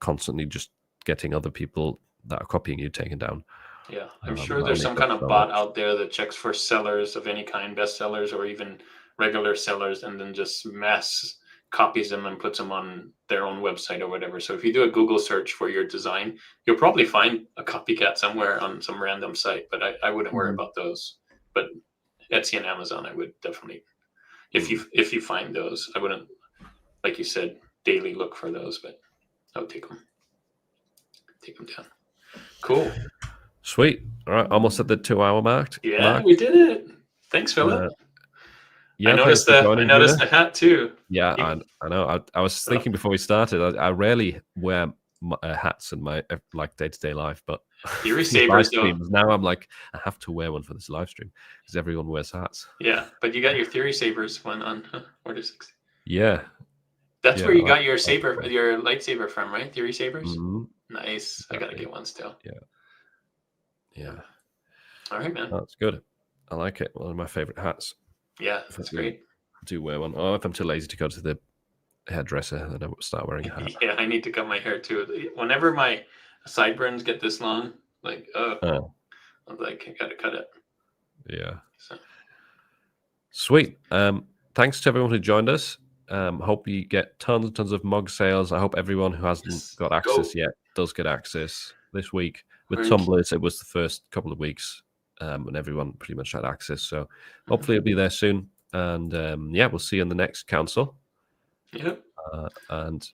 constantly just getting other people that are copying you taken down. Yeah, I'm sure there's some kind of bot out there that checks for sellers of any kind, bestsellers or even regular sellers, and then just mass copies them and puts them on their own website or whatever. So if you do a Google search for your design, you'll probably find a copycat somewhere on some random site, but I wouldn't worry about those. But Etsy and Amazon, I would definitely, if you find those, I wouldn't, like you said, daily look for those, but I would take them down. Cool. Sweet. All right, almost at the 2-hour mark. Yeah, we did it. Thanks, Philip. I noticed the hat too. Yeah, I know. I was thinking before we started, I rarely wear hats in my like day-to-day life, but Theory Sabers, now I'm like, I have to wear one for this live stream because everyone wears hats. Yeah, but you got your Theory Sabers one on Order 60. Yeah. That's where you got your lightsaber from, right? Theory Sabers? Nice. Exactly. I gotta get one still. Yeah. All right, man. That's good. I like it. One of my favorite hats. Yeah, that's great. I do wear one. Oh, if I'm too lazy to go to the hairdresser, then I will start wearing a hat. Yeah, I need to cut my hair too. Whenever my sideburns get this long, like, I'm like, I gotta cut it. Yeah. So. Sweet. Thanks to everyone who joined us. Hope you get tons and tons of mug sales. I hope everyone who hasn't got access yet does get access this week. With Tumblers, it was the first couple of weeks, and everyone pretty much had access. So hopefully it'll be there soon. And we'll see you in the next council. Yeah. And